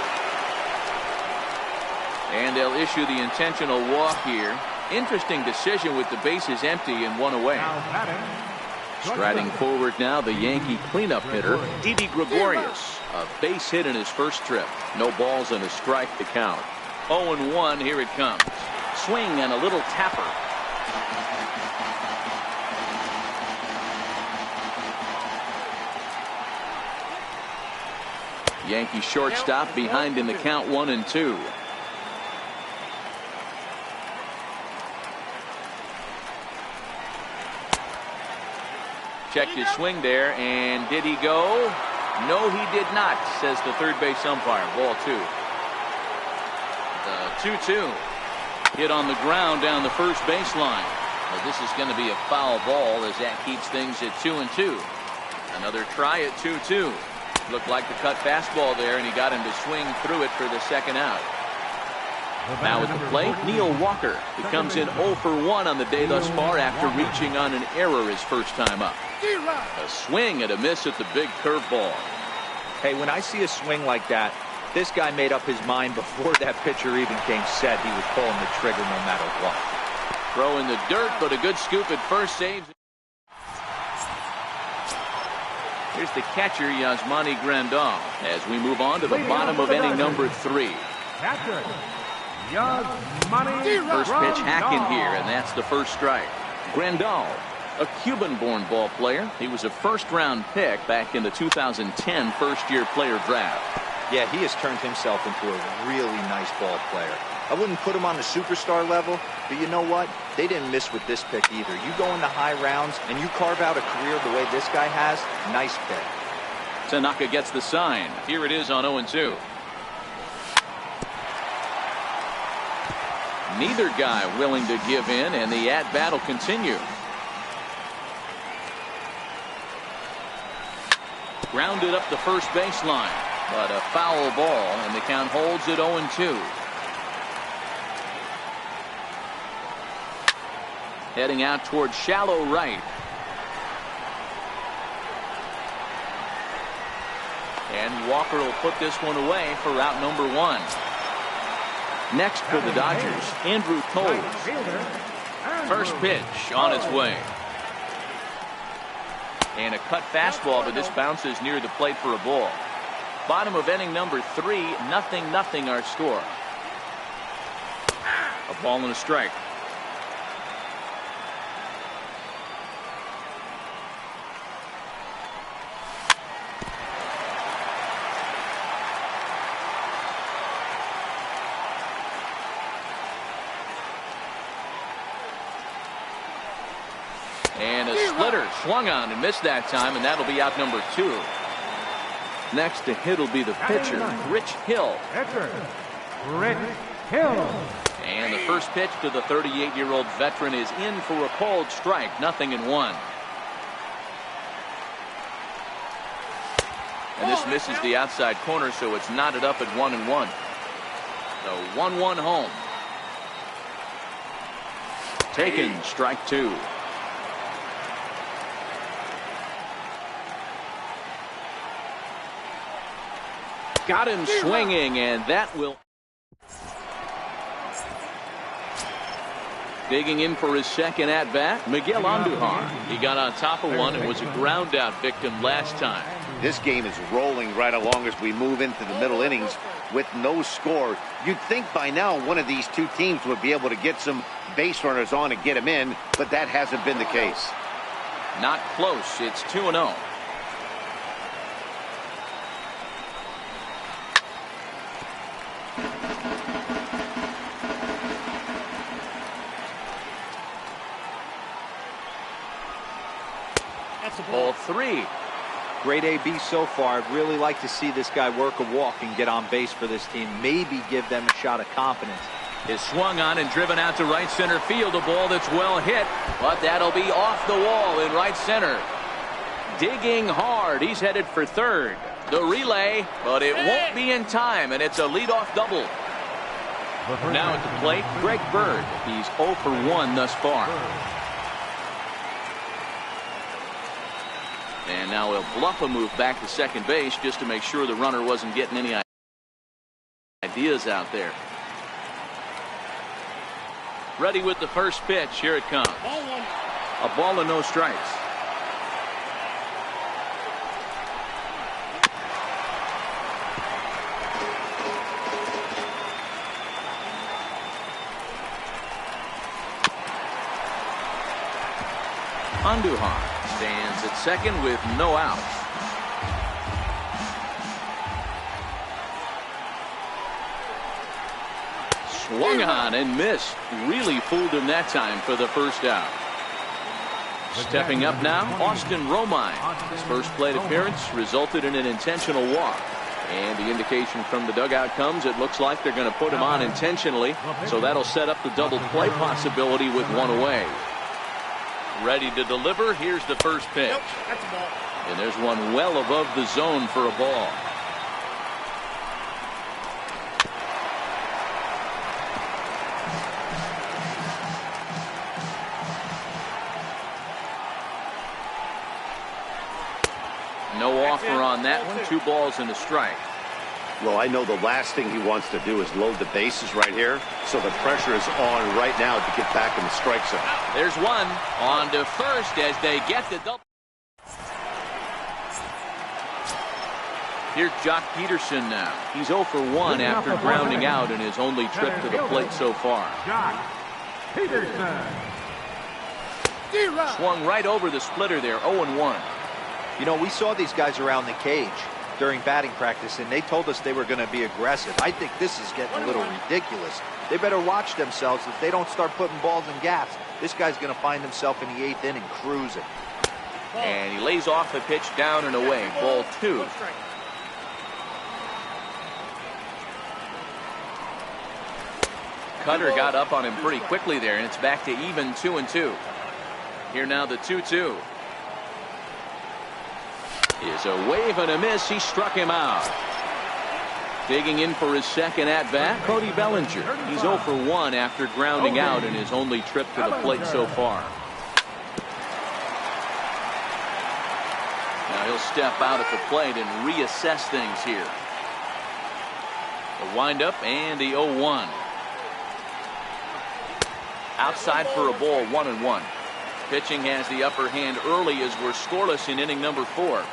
And they'll issue the intentional walk here. Interesting decision with the bases empty and one away. Now batting, Striding forward now, the Yankee cleanup hitter, Didi Gregorius. A base hit in his first trip. No balls and a strike to count. 0-1, here it comes. Swing and a little tapper. Yankee shortstop behind in the count, 1-2. Checked his swing there, and did he go? No, he did not, says the third base umpire. Ball 2. The 2-2. Hit on the ground down the first baseline. Well, this is going to be a foul ball as that keeps things at 2-2. Another try at 2-2. Looked like the cut fastball there, and he got him to swing through it for the second out. Now at the plate, Neil Walker. He comes in 0 for 1 on the day thus far after reaching on an error his first time up. A swing and a miss at the big curveball. Hey, when I see a swing like that, this guy made up his mind before that pitcher even came set. He was pulling the trigger no matter what. Throw in the dirt, but a good scoop at first saves. Here's the catcher, Yasmani Grandal, as we move on to the bottom of inning number 3. catcher, Yasmani First pitch hacking Grandal. here, and that's the first strike. Grandal, a Cuban-born ball player. He was a first-round pick back in the 2010 first-year player draft. Yeah, he has turned himself into a really nice ball player. I wouldn't put him on the superstar level, but you know what? They didn't miss with this pick either. You go into high rounds and you carve out a career the way this guy has, nice pick. Tanaka gets the sign. Here it is on 0-2. Neither guy willing to give in, and the at-bat will continue. Grounded up the first baseline, but a foul ball, and the count holds at 0-2. Heading out towards shallow right. And Walker will put this one away for out number 1. Next for the Dodgers, Andrew Toles. First pitch on its way. And a cut fastball, but this bounces near the plate for a ball. Bottom of inning number 3, 0-0 our score. A ball and a strike. And a splitter swung on and missed that time, and that'll be out number 2. Next to hit will be the pitcher, Rich Hill. Pitcher, Rich Hill. And the first pitch to the 38-year-old veteran is in for a called strike, 0-1. And this misses the outside corner, so it's knotted up at 1-1. So 1-1 home. Taken, strike 2. Got him swinging, and that will. Digging in for his second at-bat, Miguel Andujar. He got on top of one and was a ground-out victim last time. This game is rolling right along as we move into the middle innings with no score. You'd think by now one of these two teams would be able to get some base runners on and get them in, but that hasn't been the case. Not close. It's 2-0. Ball 3. Great AB so far. I'd really like to see this guy work a walk and get on base for this team. Maybe give them a shot of confidence. Is swung on and driven out to right center field. A ball that's well hit, but that'll be off the wall in right center. Digging hard. He's headed for third. The relay, but it won't be in time, and it's a leadoff double. Now at the plate, Greg Bird. He's 0 for 1 thus far. And now he'll bluff a move back to second base just to make sure the runner wasn't getting any ideas out there. Ready with the first pitch. Here it comes. A ball and no strikes. Andujar stands at second with no outs. Swung on and missed. Really fooled him that time for the first out. Stepping up now, Austin Romine. His first plate appearance resulted in an intentional walk. And the indication from the dugout comes, it looks like they're going to put him on intentionally. So that'll set up the double play possibility with one away. Ready to deliver. Here's the first pitch. And there's one well above the zone for a ball. No offer on that one. 2 balls and a strike. Well, I know the last thing he wants to do is load the bases right here, so the pressure is on right now to get back in the strike zone. There's one on to first as they get the double. Here's Jock Peterson now. He's 0 for 1 after grounding out in his only trip to the plate so far. Jock Peterson. Swung right over the splitter there. 0-1. You know, we saw these guys around the cage during batting practice, and they told us they were going to be aggressive. I think this is getting a little ridiculous. They better watch themselves. If they don't start putting balls in gaps, this guy's going to find himself in the 8th inning cruising. And he lays off the pitch down and away. Ball 2. Cutter got up on him pretty quickly there, and it's back to even 2-2. Here now the 2-2. Is a wave and a miss. He struck him out. Digging in for his second at-bat, Cody Bellinger. He's 0 for 1 after grounding out in his only trip to the plate so far. Now he'll step out at the plate and reassess things here. The windup and the 0-1. Outside for a ball, 1-1. Pitching has the upper hand early as we're scoreless in inning number 4.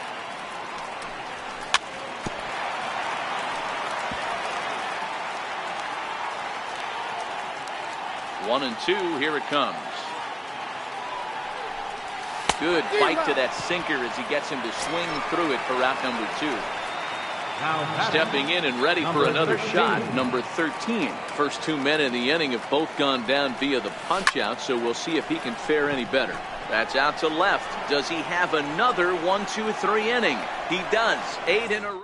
One and 2, here it comes. Good bite to that sinker as he gets him to swing through it for out number 2. Stepping in and ready for another shot, number 13. First 2 men in the inning have both gone down via the punch out, so we'll see if he can fare any better. That's out to left. Does he have another 1-2-3 inning? He does. 8 in a row.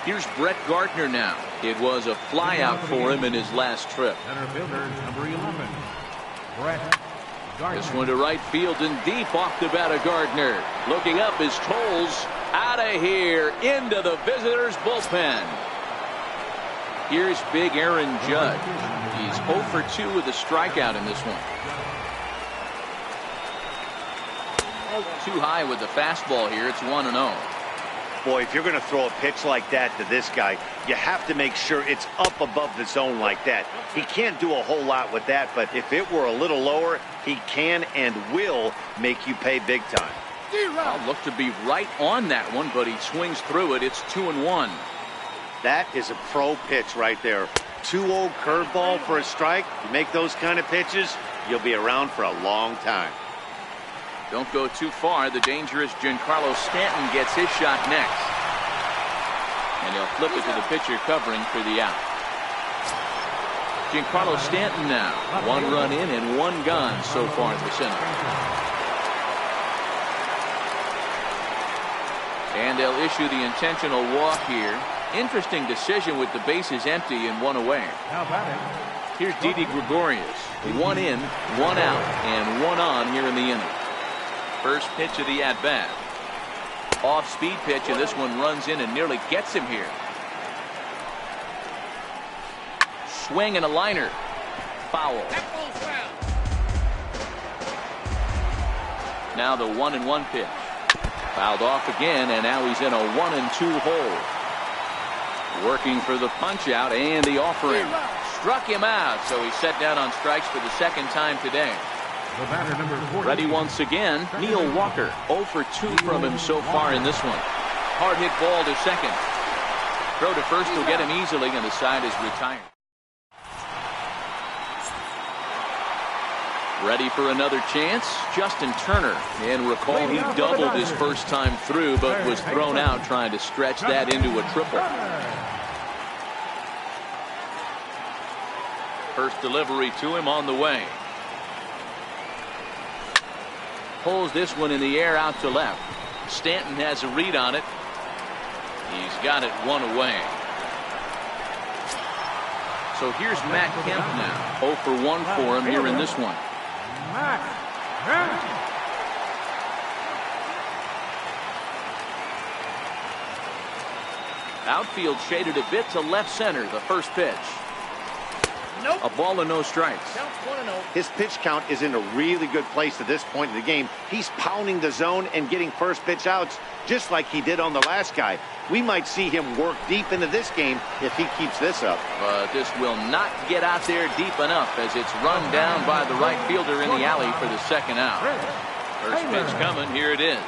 Here's Brett Gardner now. It was a flyout for him in his last trip. Center fielder, number 11, Brett Gardner. This one to right field and deep off the bat of Gardner. Looking up is Tolles. Out of here into the visitors' bullpen. Here's big Aaron Judge. He's 0 for 2 with a strikeout in this one. Too high with the fastball here. It's 1-0. Boy, if you're going to throw a pitch like that to this guy, you have to make sure it's up above the zone like that. He can't do a whole lot with that, but if it were a little lower, he can and will make you pay big time. I'll look to be right on that one, but he swings through it. It's 2-1. That is a pro pitch right there. 2-0 curveball for a strike. You make those kind of pitches, you'll be around for a long time. Don't go too far. The dangerous Giancarlo Stanton gets his shot next. And he'll flip it to the pitcher covering for the out. Giancarlo Stanton now. 1 run in and 1 gone so far in the center. And they'll issue the intentional walk here. Interesting decision with the bases empty and 1 away. Here's Didi Gregorius. 1 in, 1 out, and 1 on here in the inning. First pitch of the at-bat. Off-speed pitch, and this one runs in and nearly gets him here. Swing and a liner. Foul. Now the 1-1 pitch. Fouled off again, and now he's in a 1-2 hole. Working for the punch out and the offering. Struck him out, so he's set down on strikes for the second time today. The batter, number 40. Ready once again, Neil Walker. 0 for 2 from him so far in this one. Hard hit ball to second. Throw to first will get him easily, and the side is retired. Ready for another chance, Justin Turner. And recall he doubled his first time through, but was thrown out trying to stretch that into a triple. First delivery to him on the way. Pulls this one in the air out to left. Stanton has a read on it. He's got it one away. So here's Matt Kemp now. 0 for 1 for him here in this one. Matt Kemp. Outfield shaded a bit to left center. The first pitch. Nope. A ball and no strikes. His pitch count is in a really good place at this point in the game. He's pounding the zone and getting first pitch outs just like he did on the last guy. We might see him work deep into this game if he keeps this up. But this will not get out there deep enough as it's run down by the right fielder in the alley for the second out. First pitch coming. Here it is.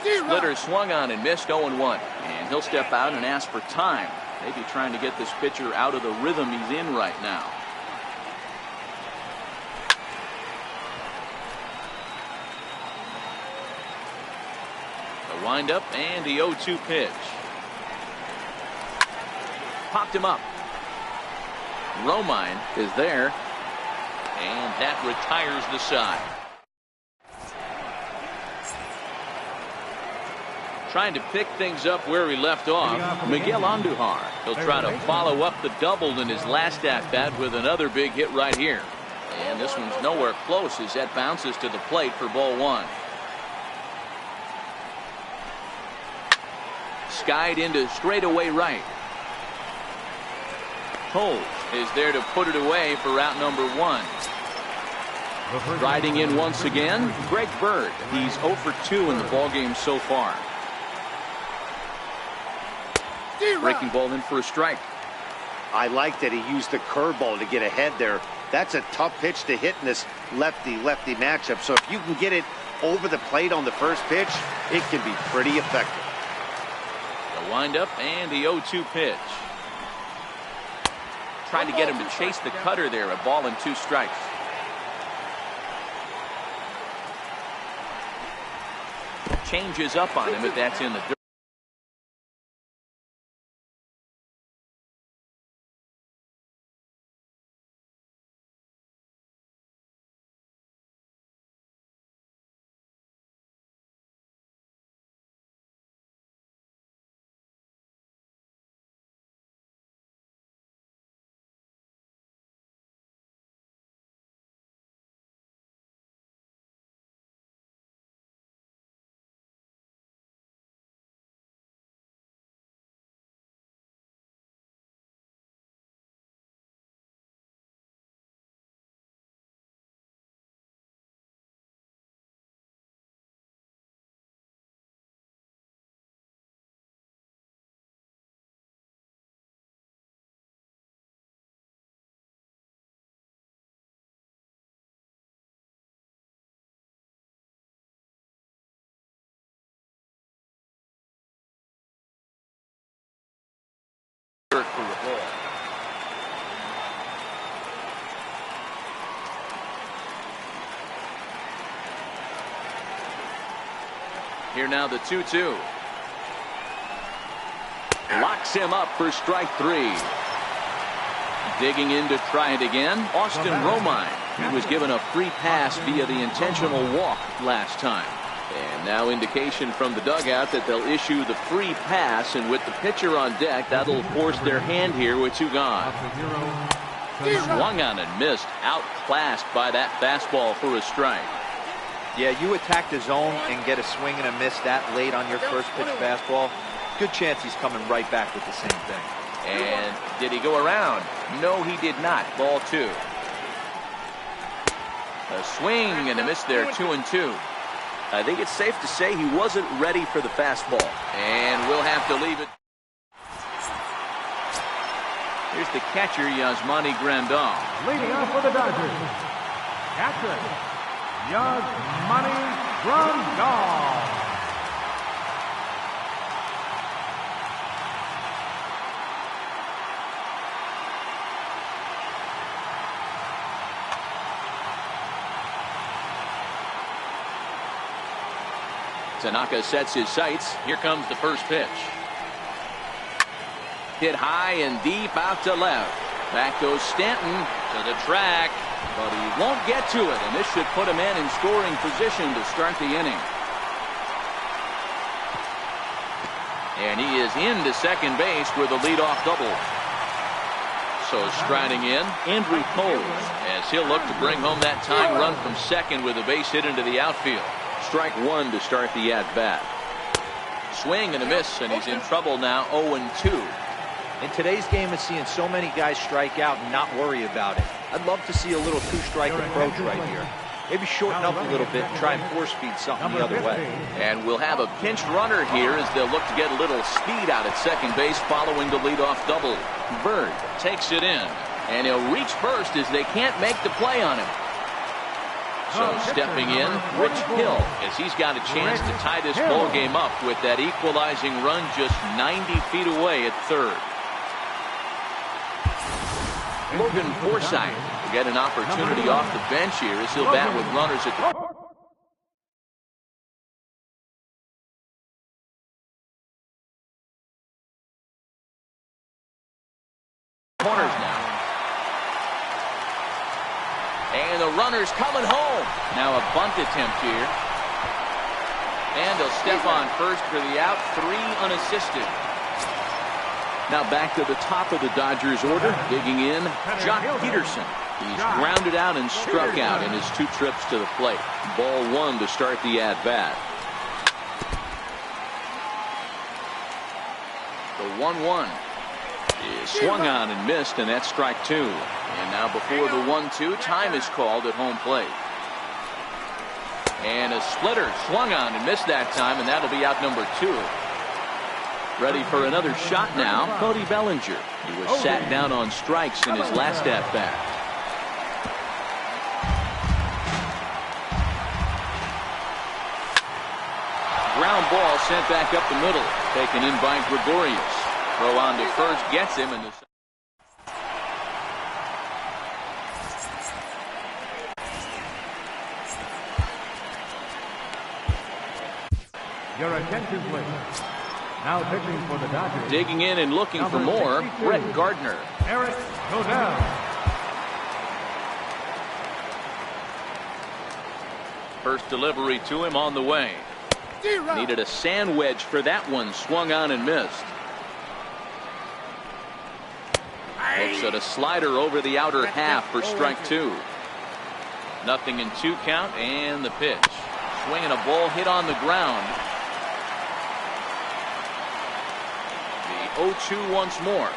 Splitter swung on and missed 0-1. And he'll step out and ask for time. Maybe trying to get this pitcher out of the rhythm he's in right now. The windup and the 0-2 pitch. Popped him up. Romine is there. And that retires the side. Trying to pick things up where he left off, Miguel Andujar. He'll try to follow up the double in his last at-bat with another big hit right here. And this one's nowhere close as that bounces to the plate for ball one. Skied into straightaway right. Cole is there to put it away for out number 1. Riding in once again, Greg Bird. He's 0 for 2 in the ballgame so far. Breaking ball in for a strike. I like that he used the curveball to get ahead there. That's a tough pitch to hit in this lefty-lefty matchup. So if you can get it over the plate on the first pitch, it can be pretty effective. The windup and the 0-2 pitch. Tried to get him to chase the cutter there. A ball and 2 strikes. Changes up on him, but that's in the dirt. For a ball. Here now the 2-2. Locks him up for strike 3. Digging in to try it again, Austin Romine. He was given a free pass via the intentional walk last time. And now indication from the dugout that they'll issue the free pass, and with the pitcher on deck, that'll force their hand here with 2 gone. Swung on and missed, outclassed by that fastball for a strike. Yeah, you attack the zone and get a swing and a miss that late on your first pitch fastball. Good chance he's coming right back with the same thing. And did he go around? No, he did not. Ball 2. A swing and a miss there, 2-2. I think it's safe to say he wasn't ready for the fastball. And we'll have to leave it. Here's the catcher, Yasmani Grandal. Leading off for the Dodgers, catcher, Yasmani Grandal. Tanaka sets his sights. Here comes the first pitch. Hit high and deep out to left. Back goes Stanton to the track, but he won't get to it, and this should put him in scoring position to start the inning. And he is into second base with a leadoff double. So striding in, Andrew Pose, as he'll look to bring home that tying run from second with a base hit into the outfield. Strike one to start the at-bat. Swing and a miss, and he's in trouble now, 0-2. In today's game, it's seeing so many guys strike out and not worry about it. I'd love to see a little two-strike approach right here. Maybe shorten up a little bit and try and force-feed something the other way. And we'll have a pinch runner here as they'll look to get a little speed out at second base following the leadoff double. Bird takes it in, and he'll reach first as they can't make the play on him. So stepping in, Rich Hill, as he's got a chance to tie this ball game up with that equalizing run just 90 feet away at third. Logan Forsythe will get an opportunity off the bench here as he'll bat with runners at the corners now. And the runner's coming home. Now a bunt attempt here. And they'll step on first for the out, 3 unassisted. Now back to the top of the Dodgers order, digging in, Jock Peterson. He's grounded out and struck out in his 2 trips to the plate. Ball 1 to start the at-bat. The 1-1 is swung on and missed, and that's strike 2. And now before the 1-2, time is called at home plate. And a splitter swung on and missed that time, and that'll be out number 2. Ready for another shot now, Cody Bellinger. He was sat down on strikes in his last at-bat. Ground ball sent back up the middle, taken in by Gregorius. Throw on to first, gets him in the... Your attention, please. Now pitching for the Dodgers. Digging in and looking for more, Brett Gardner. Eric Godell. First delivery to him on the way. Needed a sand wedge for that one. Swung on and missed. Looks at a slider over the outer half for strike 2. Nothing in 2 count, and the pitch. Swinging a ball hit on the ground. The 0-2 once more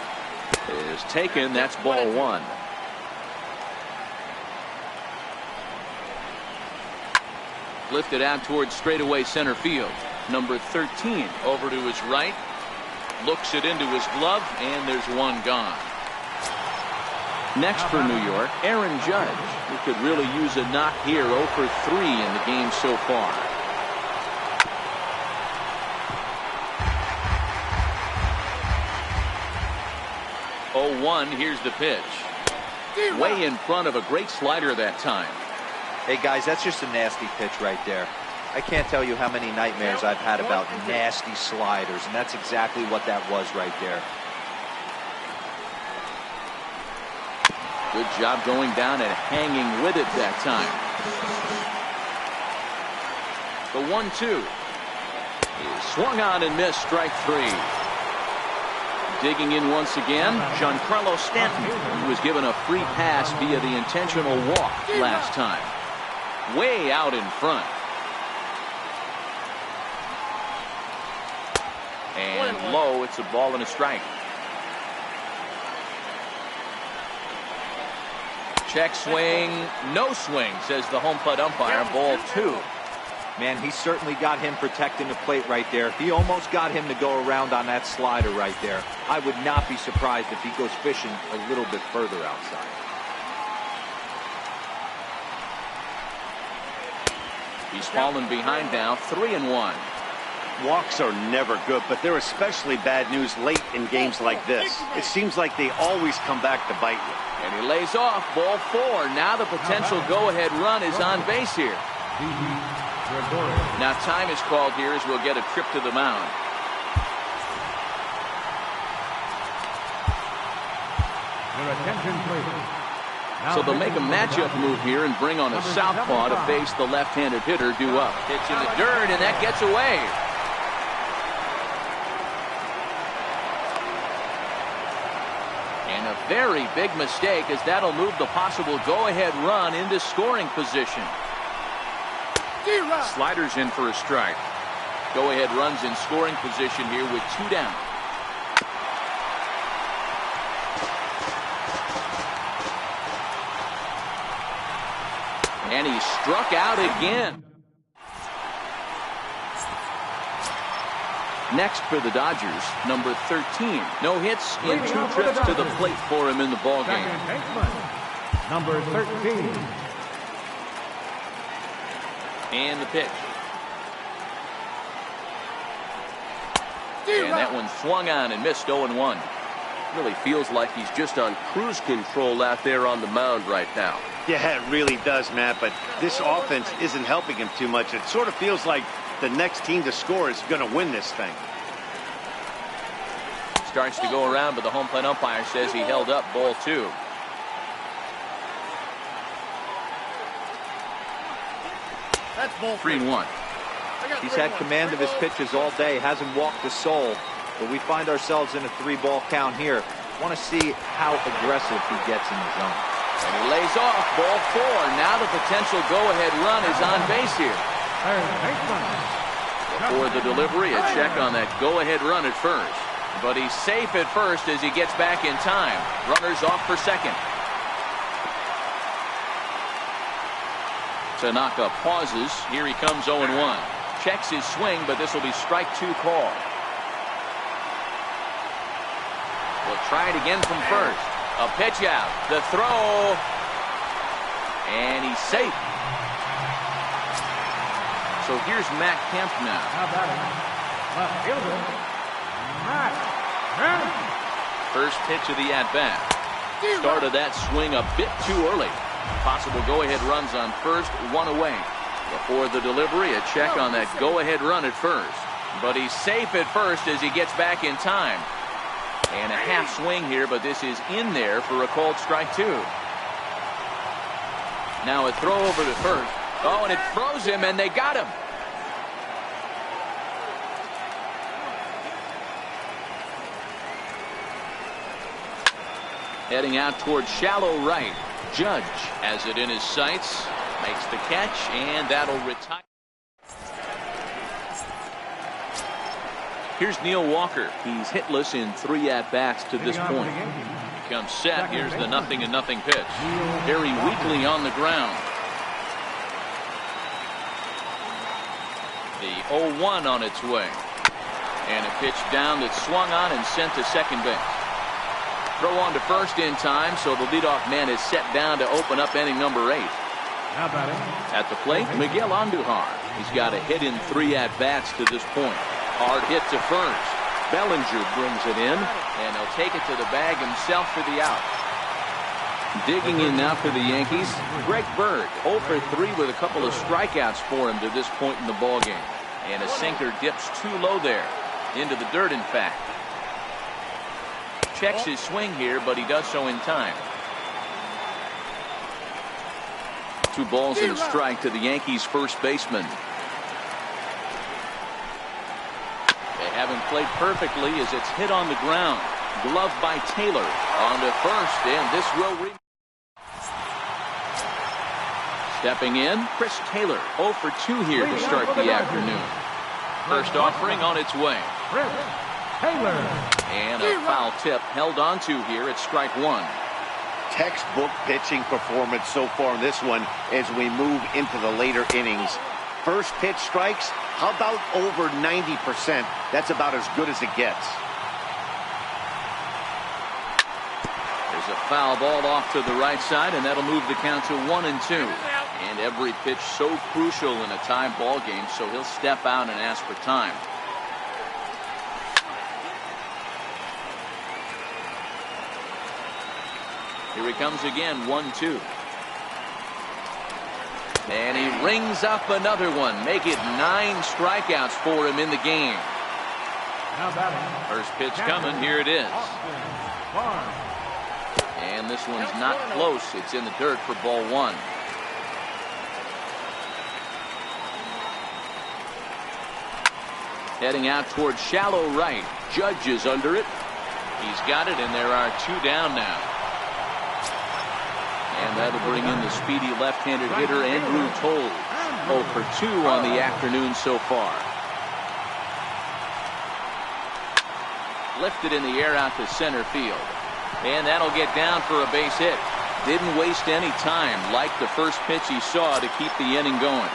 is taken. That's ball 1. Lifted out towards straightaway center field. Number 13 over to his right. Looks it into his glove, and there's one gone. Next for New York, Aaron Judge, who could really use a knock here. 0 for 3 in the game so far. Oh, 1, here's the pitch. Way in front of a great slider that time. Hey guys, that's just a nasty pitch right there. I can't tell you how many nightmares I've had about nasty sliders, and that's exactly what that was right there. Good job going down and hanging with it that time. The 1-2 is swung on and missed. Strike 3. Digging in once again, Giancarlo Stanton, who was given a free pass via the intentional walk last time. Way out in front. And low, it's a ball and a strike. Check swing, no swing, says the home plate umpire. Ball 2. Man, he certainly got him protecting the plate right there. He almost got him to go around on that slider right there. I would not be surprised if he goes fishing a little bit further outside. He's fallen behind now, 3-1. Walks are never good, but they're especially bad news late in games like this. It seems like they always come back to bite you. And he lays off, ball 4. Now the potential go-ahead run is on base here. Now time is called here as we'll get a trip to the mound. Your attention, please. So they'll make a matchup move here and bring on a southpaw to face the left-handed hitter due up. Pitch in the dirt, and that gets away. And a very big mistake, as that'll move the possible go-ahead run into scoring position. Sliders in for a strike. Go-ahead runs in scoring position here with 2 down. And he struck out again. Next for the Dodgers, number 13. No hits in 2 trips to the plate for him in the ballgame. Number 13. And the pitch. And that one swung on and missed 0-1. Really feels like he's just on cruise control out there on the mound right now. Yeah, it really does, Matt, but this offense isn't helping him too much. It sort of feels like the next team to score is going to win this thing. Starts to go around, but the home plate umpire says he held up, ball 2. That's ball 3-1. He's had command of his pitches all day, hasn't walked a soul, but we find ourselves in a 3-ball count here. Want to see how aggressive he gets in the zone. And he lays off, ball 4. Now the potential go-ahead run is on base here. Before the delivery, a check on that go-ahead run at first. But he's safe at first as he gets back in time. Runners off for second. Tanaka pauses. Here he comes 0-1. Checks his swing, but this will be strike 2 call. We'll try it again from first. A pitch out. The throw. And he's safe. So here's Matt Kemp now. How about it? Left fielder, Matt Kemp. First pitch of the at-bat. Started that swing a bit too early. Possible go-ahead runs on first, 1 away. Before the delivery, a check on that go-ahead run at first. But he's safe at first as he gets back in time. And a half swing here, but this is in there for a called strike 2. Now a throw over to first. Oh, and it froze him, and they got him. Heading out towards shallow right. Judge has it in his sights. Makes the catch, and that'll retire. Here's Neil Walker. He's hitless in 3 at-bats to this point. Comes set. Here's the 0-0 pitch. Very weakly on the ground. The 0-1 on its way. And a pitch down that swung on and sent to second base. Throw on to first in time, so the leadoff man is set down to open up inning number 8. How about it? At the plate, Miguel Andujar. He's got a hit in 3 at-bats to this point. Hard hit to first. Bellinger brings it in, and he'll take it to the bag himself for the out. Digging in now for the Yankees, Greg Bird, 0 for 3 with a couple of strikeouts for him to this point in the ballgame. And a sinker dips too low there, into the dirt in fact. Checks his swing here, but he does so in time. 2 balls and a strike to the Yankees' first baseman. They haven't played perfectly as it's hit on the ground. Glove by Taylor on to first, and this will stepping in, Chris Taylor, 0 for 2 here to start the afternoon. First offering on its way. Chris Taylor. And a foul tip held on to here at strike 1. Textbook pitching performance so far in this one as we move into the later innings. first pitch strikes, how about over 90%? That's about as good as it gets. There's a foul ball off to the right side, and that'll move the count to 1-2. And every pitch so crucial in a tie ball game, so he'll step out and ask for time. Here he comes again, 1-2. And he rings up another one. Make it 9 strikeouts for him in the game. First pitch coming. Here it is. And this one's not close. It's in the dirt for ball 1. Heading out towards shallow right. Judge is under it. He's got it, and there are 2 down now. And that'll bring in the speedy left-handed hitter Andrew Toll. 0 for 2 on the afternoon so far. Lifted in the air out to center field. And that'll get down for a base hit. Didn't waste any time, like the first pitch he saw, to keep the inning going.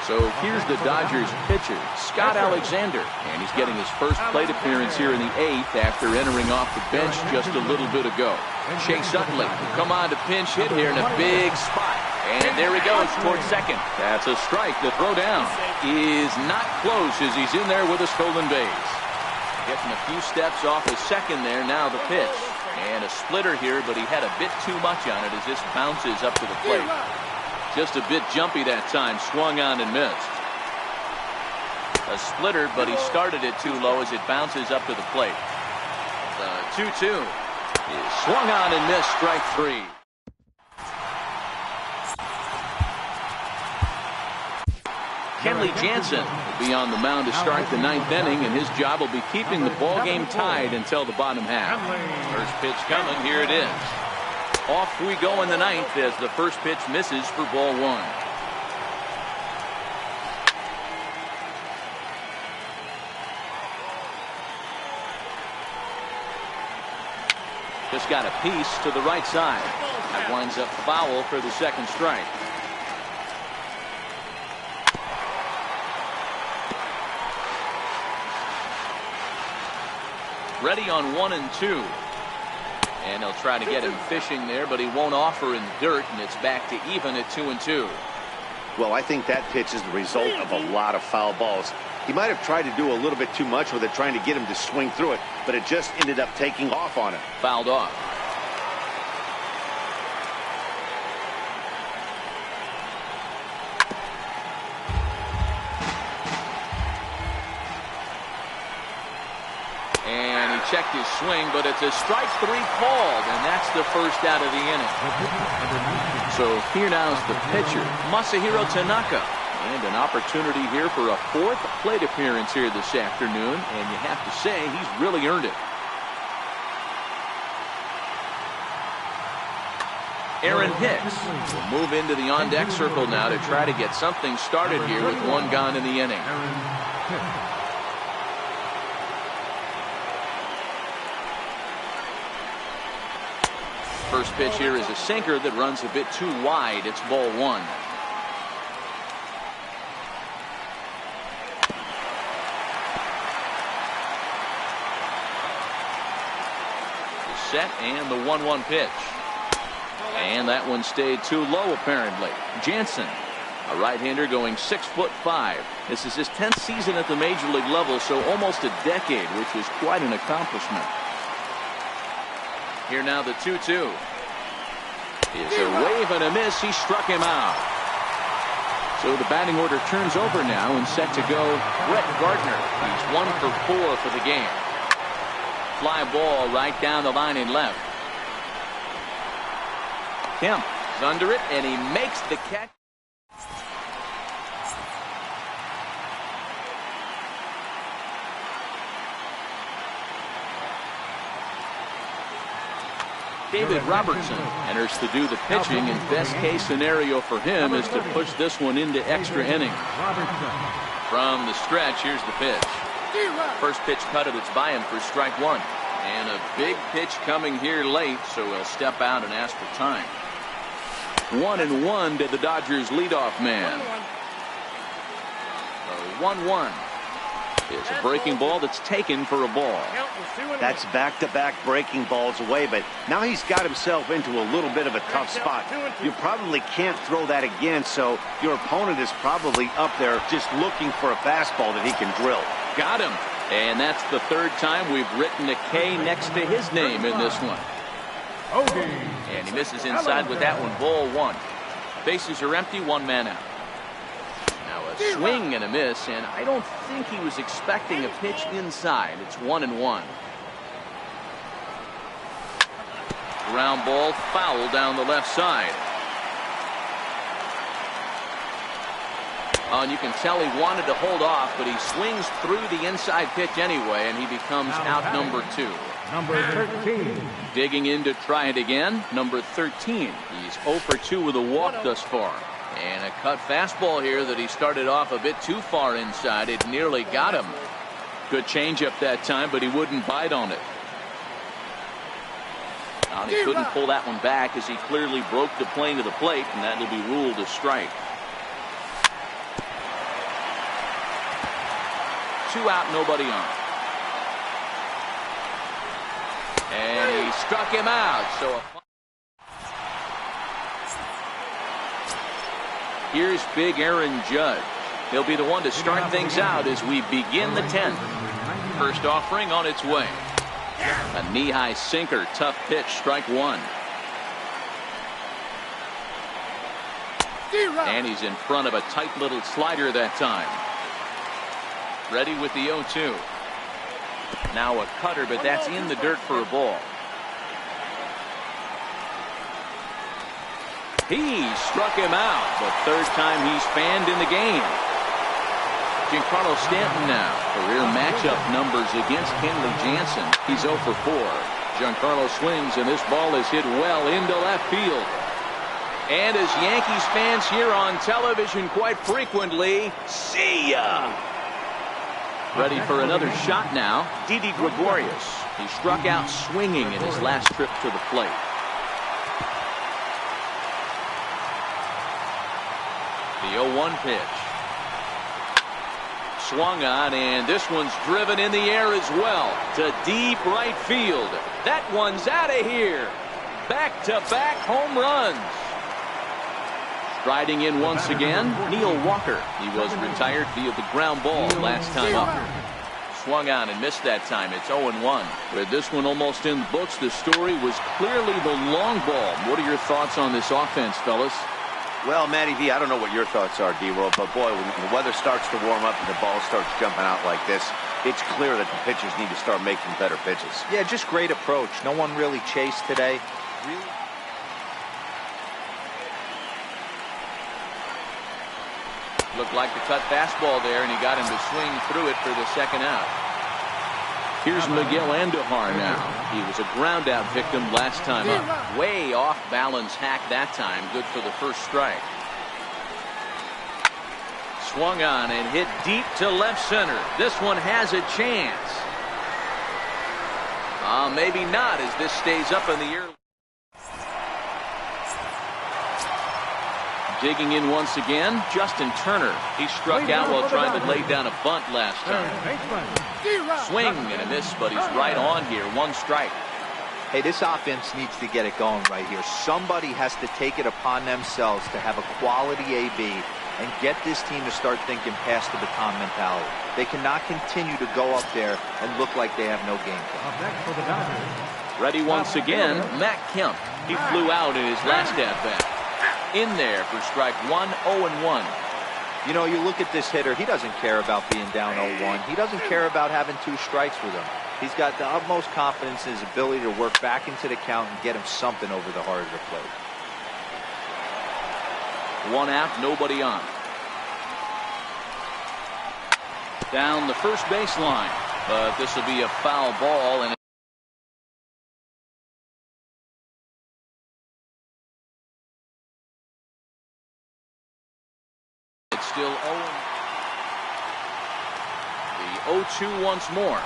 So here's the Dodgers pitcher, Scott Alexander, and he's getting his first plate appearance here in the 8th after entering off the bench just a little bit ago. Chase Utley will come on to pinch hit here in a big spot. And there he goes towards second. That's a strike. The throw down is not close as he's in there with a stolen base. Getting a few steps off the second there. Now the pitch. And a splitter here, but he had a bit too much on it as this bounces up to the plate. Just a bit jumpy that time. Swung on and missed. A splitter, but he started it too low as it bounces up to the plate. The 2-2 is swung on and missed. Strike 3. Kenley Jansen will be on the mound to start the 9th inning, and his job will be keeping the ball game tied until the bottom half. First pitch coming. Here it is. Off we go in the 9th as the first pitch misses for ball 1. Just got a piece to the right side. That winds up foul for the second strike. Ready on 1-2. And he'll try to get him fishing there, but he won't offer in the dirt, and it's back to even at 2-2. Well, I think that pitch is the result of a lot of foul balls. He might have tried to do a little bit too much with it, trying to get him to swing through it, but it just ended up taking off on him. Fouled off. Checked his swing, but it's a strike 3 called, and that's the first out of the inning. So here now is the pitcher, Masahiro Tanaka, and an opportunity here for a 4th plate appearance here this afternoon, and you have to say he's really earned it. Aaron Hicks will move into the on-deck circle now to try to get something started here with 1 gone in the inning. First pitch here is a sinker that runs a bit too wide. It's ball 1. The set and the 1-1 pitch. And that one stayed too low apparently. Jansen, a right-hander going 6'5". This is his 10th season at the major league level, so almost a decade, which was quite an accomplishment. Here now the 2-2. It's a wave and a miss. He struck him out. So the batting order turns over now and set to go Brett Gardner. He's 1 for 4 for the game. Fly ball right down the line in left. Kemp is under it, and he makes the catch. David Robertson enters to do the pitching, and best case scenario for him is to push this one into extra innings. From the stretch, here's the pitch. First pitch cut it, it's by him for strike 1. And a big pitch coming here late, so he'll step out and ask for time. 1-1 to the Dodgers leadoff man. 1-1. It's a breaking ball that's taken for a ball. That's back-to-back breaking balls away, but now he's got himself into a little bit of a tough spot. You probably can't throw that again, so your opponent is probably up there just looking for a fastball that he can drill. Got him. And that's the third time we've written a K next to his name in this one. And he misses inside with that one. Ball 1. Bases are empty, 1 man out. Now a swing and a miss, and I don't think he was expecting a pitch inside. It's 1-1. Ground ball, foul down the left side. And you can tell he wanted to hold off, but he swings through the inside pitch anyway, and he becomes out number 2. Number 13. Digging in to try it again, number 13. He's 0 for 2 with a walk thus far. And a cut fastball here that he started off a bit too far inside. It nearly got him. Good changeup that time, but he wouldn't bite on it. And he couldn't pull that one back as he clearly broke the plane to the plate, and that will be ruled a strike. 2 out, nobody on. And he struck him out. So here's big Aaron Judge. He'll be the one to start things out as we begin the 10th. First offering on its way. A knee-high sinker, tough pitch, strike 1. And he's in front of a tight little slider that time. Ready with the 0-2. Now a cutter, but that's in the dirt for a ball. He struck him out. The third time he's fanned in the game. Giancarlo Stanton now. Career matchup numbers against Kenley Jansen. He's 0 for 4. Giancarlo swings, and this ball is hit well into left field. And as Yankees fans hear on television quite frequently, see ya! Ready for another shot now, Didi Gregorius. He struck out swinging in his last trip to the plate. The 0-1 pitch. Swung on, and this one's driven in the air as well to deep right field. That one's out of here. Back-to-back home runs. Striding in once again, Neil Walker. He was retired via the ground ball last time up. Swung on and missed that time. It's 0-1. With this one almost in the books, the story was clearly the long ball. What are your thoughts on this offense, fellas? Well, Matty V, I don't know what your thoughts are, D-Roll, but boy, when the weather starts to warm up and the ball starts jumping out like this, it's clear that the pitchers need to start making better pitches. Yeah, just great approach. No one really chased today. Really? Looked like the cut fastball there, and he got him to swing through it for the second out. Here's Miguel Andujar now. He was a ground out victim last time up. Way off balance hack that time. Good for the first strike. Swung on and hit deep to left center. This one has a chance. Maybe not as this stays up in the air. Digging in once again, Justin Turner. He struck out while trying to lay down a bunt last time. Swing and a miss, but he's right on here. 1 strike. Hey, this offense needs to get it going right here. Somebody has to take it upon themselves to have a quality AB and get this team to start thinking past the baton mentality. They cannot continue to go up there and look like they have no game plan. Ready once again, Matt Kemp. He flew out in his last at-bat. In there for strike 1, 0-1. You know, you look at this hitter, he doesn't care about being down 0-1. He doesn't care about having 2 strikes with him. He's got the utmost confidence in his ability to work back into the count and get him something over the heart of the plate. 1 out, nobody on. Down the first baseline, but this will be a foul ball, and still 0. The 0-2 once more.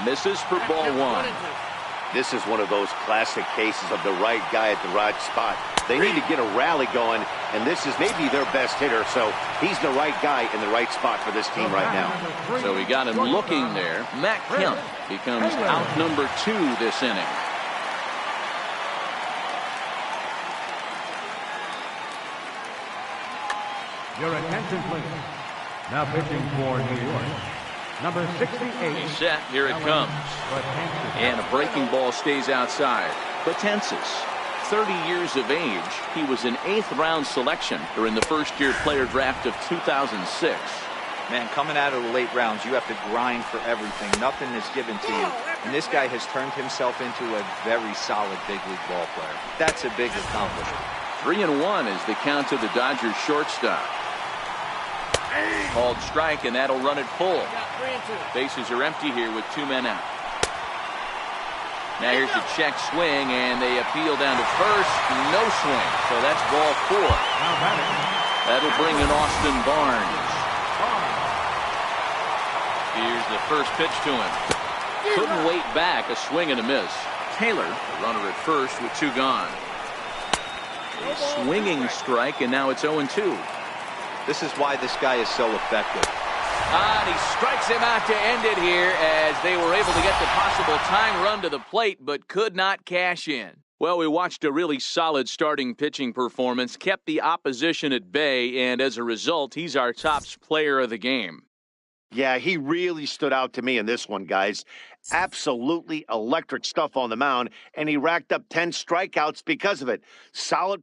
Misses for ball 1. This is one of those classic cases of the right guy at the right spot. They need to get a rally going, and this is maybe their best hitter, so he's the right guy in the right spot for this team right now. So we got him looking there. Matt Kemp becomes out number 2 this inning. Your attention, please. Now pitching for New York, number 68. Set, here it comes. And a breaking ball stays outside. Potensis, 30 years of age. He was an 8th-round selection during the first-year player draft of 2006. Man, coming out of the late rounds, you have to grind for everything. Nothing is given to you. And this guy has turned himself into a very solid big league ball player. That's a big accomplishment. 3-1 is the count to the Dodgers shortstop. Called strike, and that'll run it full. Bases are empty here with 2 men out. Now here's the check swing, and they appeal down to first. No swing, so that's ball 4. That'll bring in Austin Barnes. Here's the first pitch to him. Couldn't wait back, a swing and a miss. Taylor, the runner at first with 2 gone. A swinging strike, and now it's 0-2. This is why this guy is so effective. And he strikes him out to end it here as they were able to get the possible tying run to the plate but could not cash in. Well, we watched a really solid starting pitching performance, kept the opposition at bay, and as a result, he's our top player of the game. Yeah, he really stood out to me in this one, guys. Absolutely electric stuff on the mound, and he racked up 10 strikeouts because of it. Solid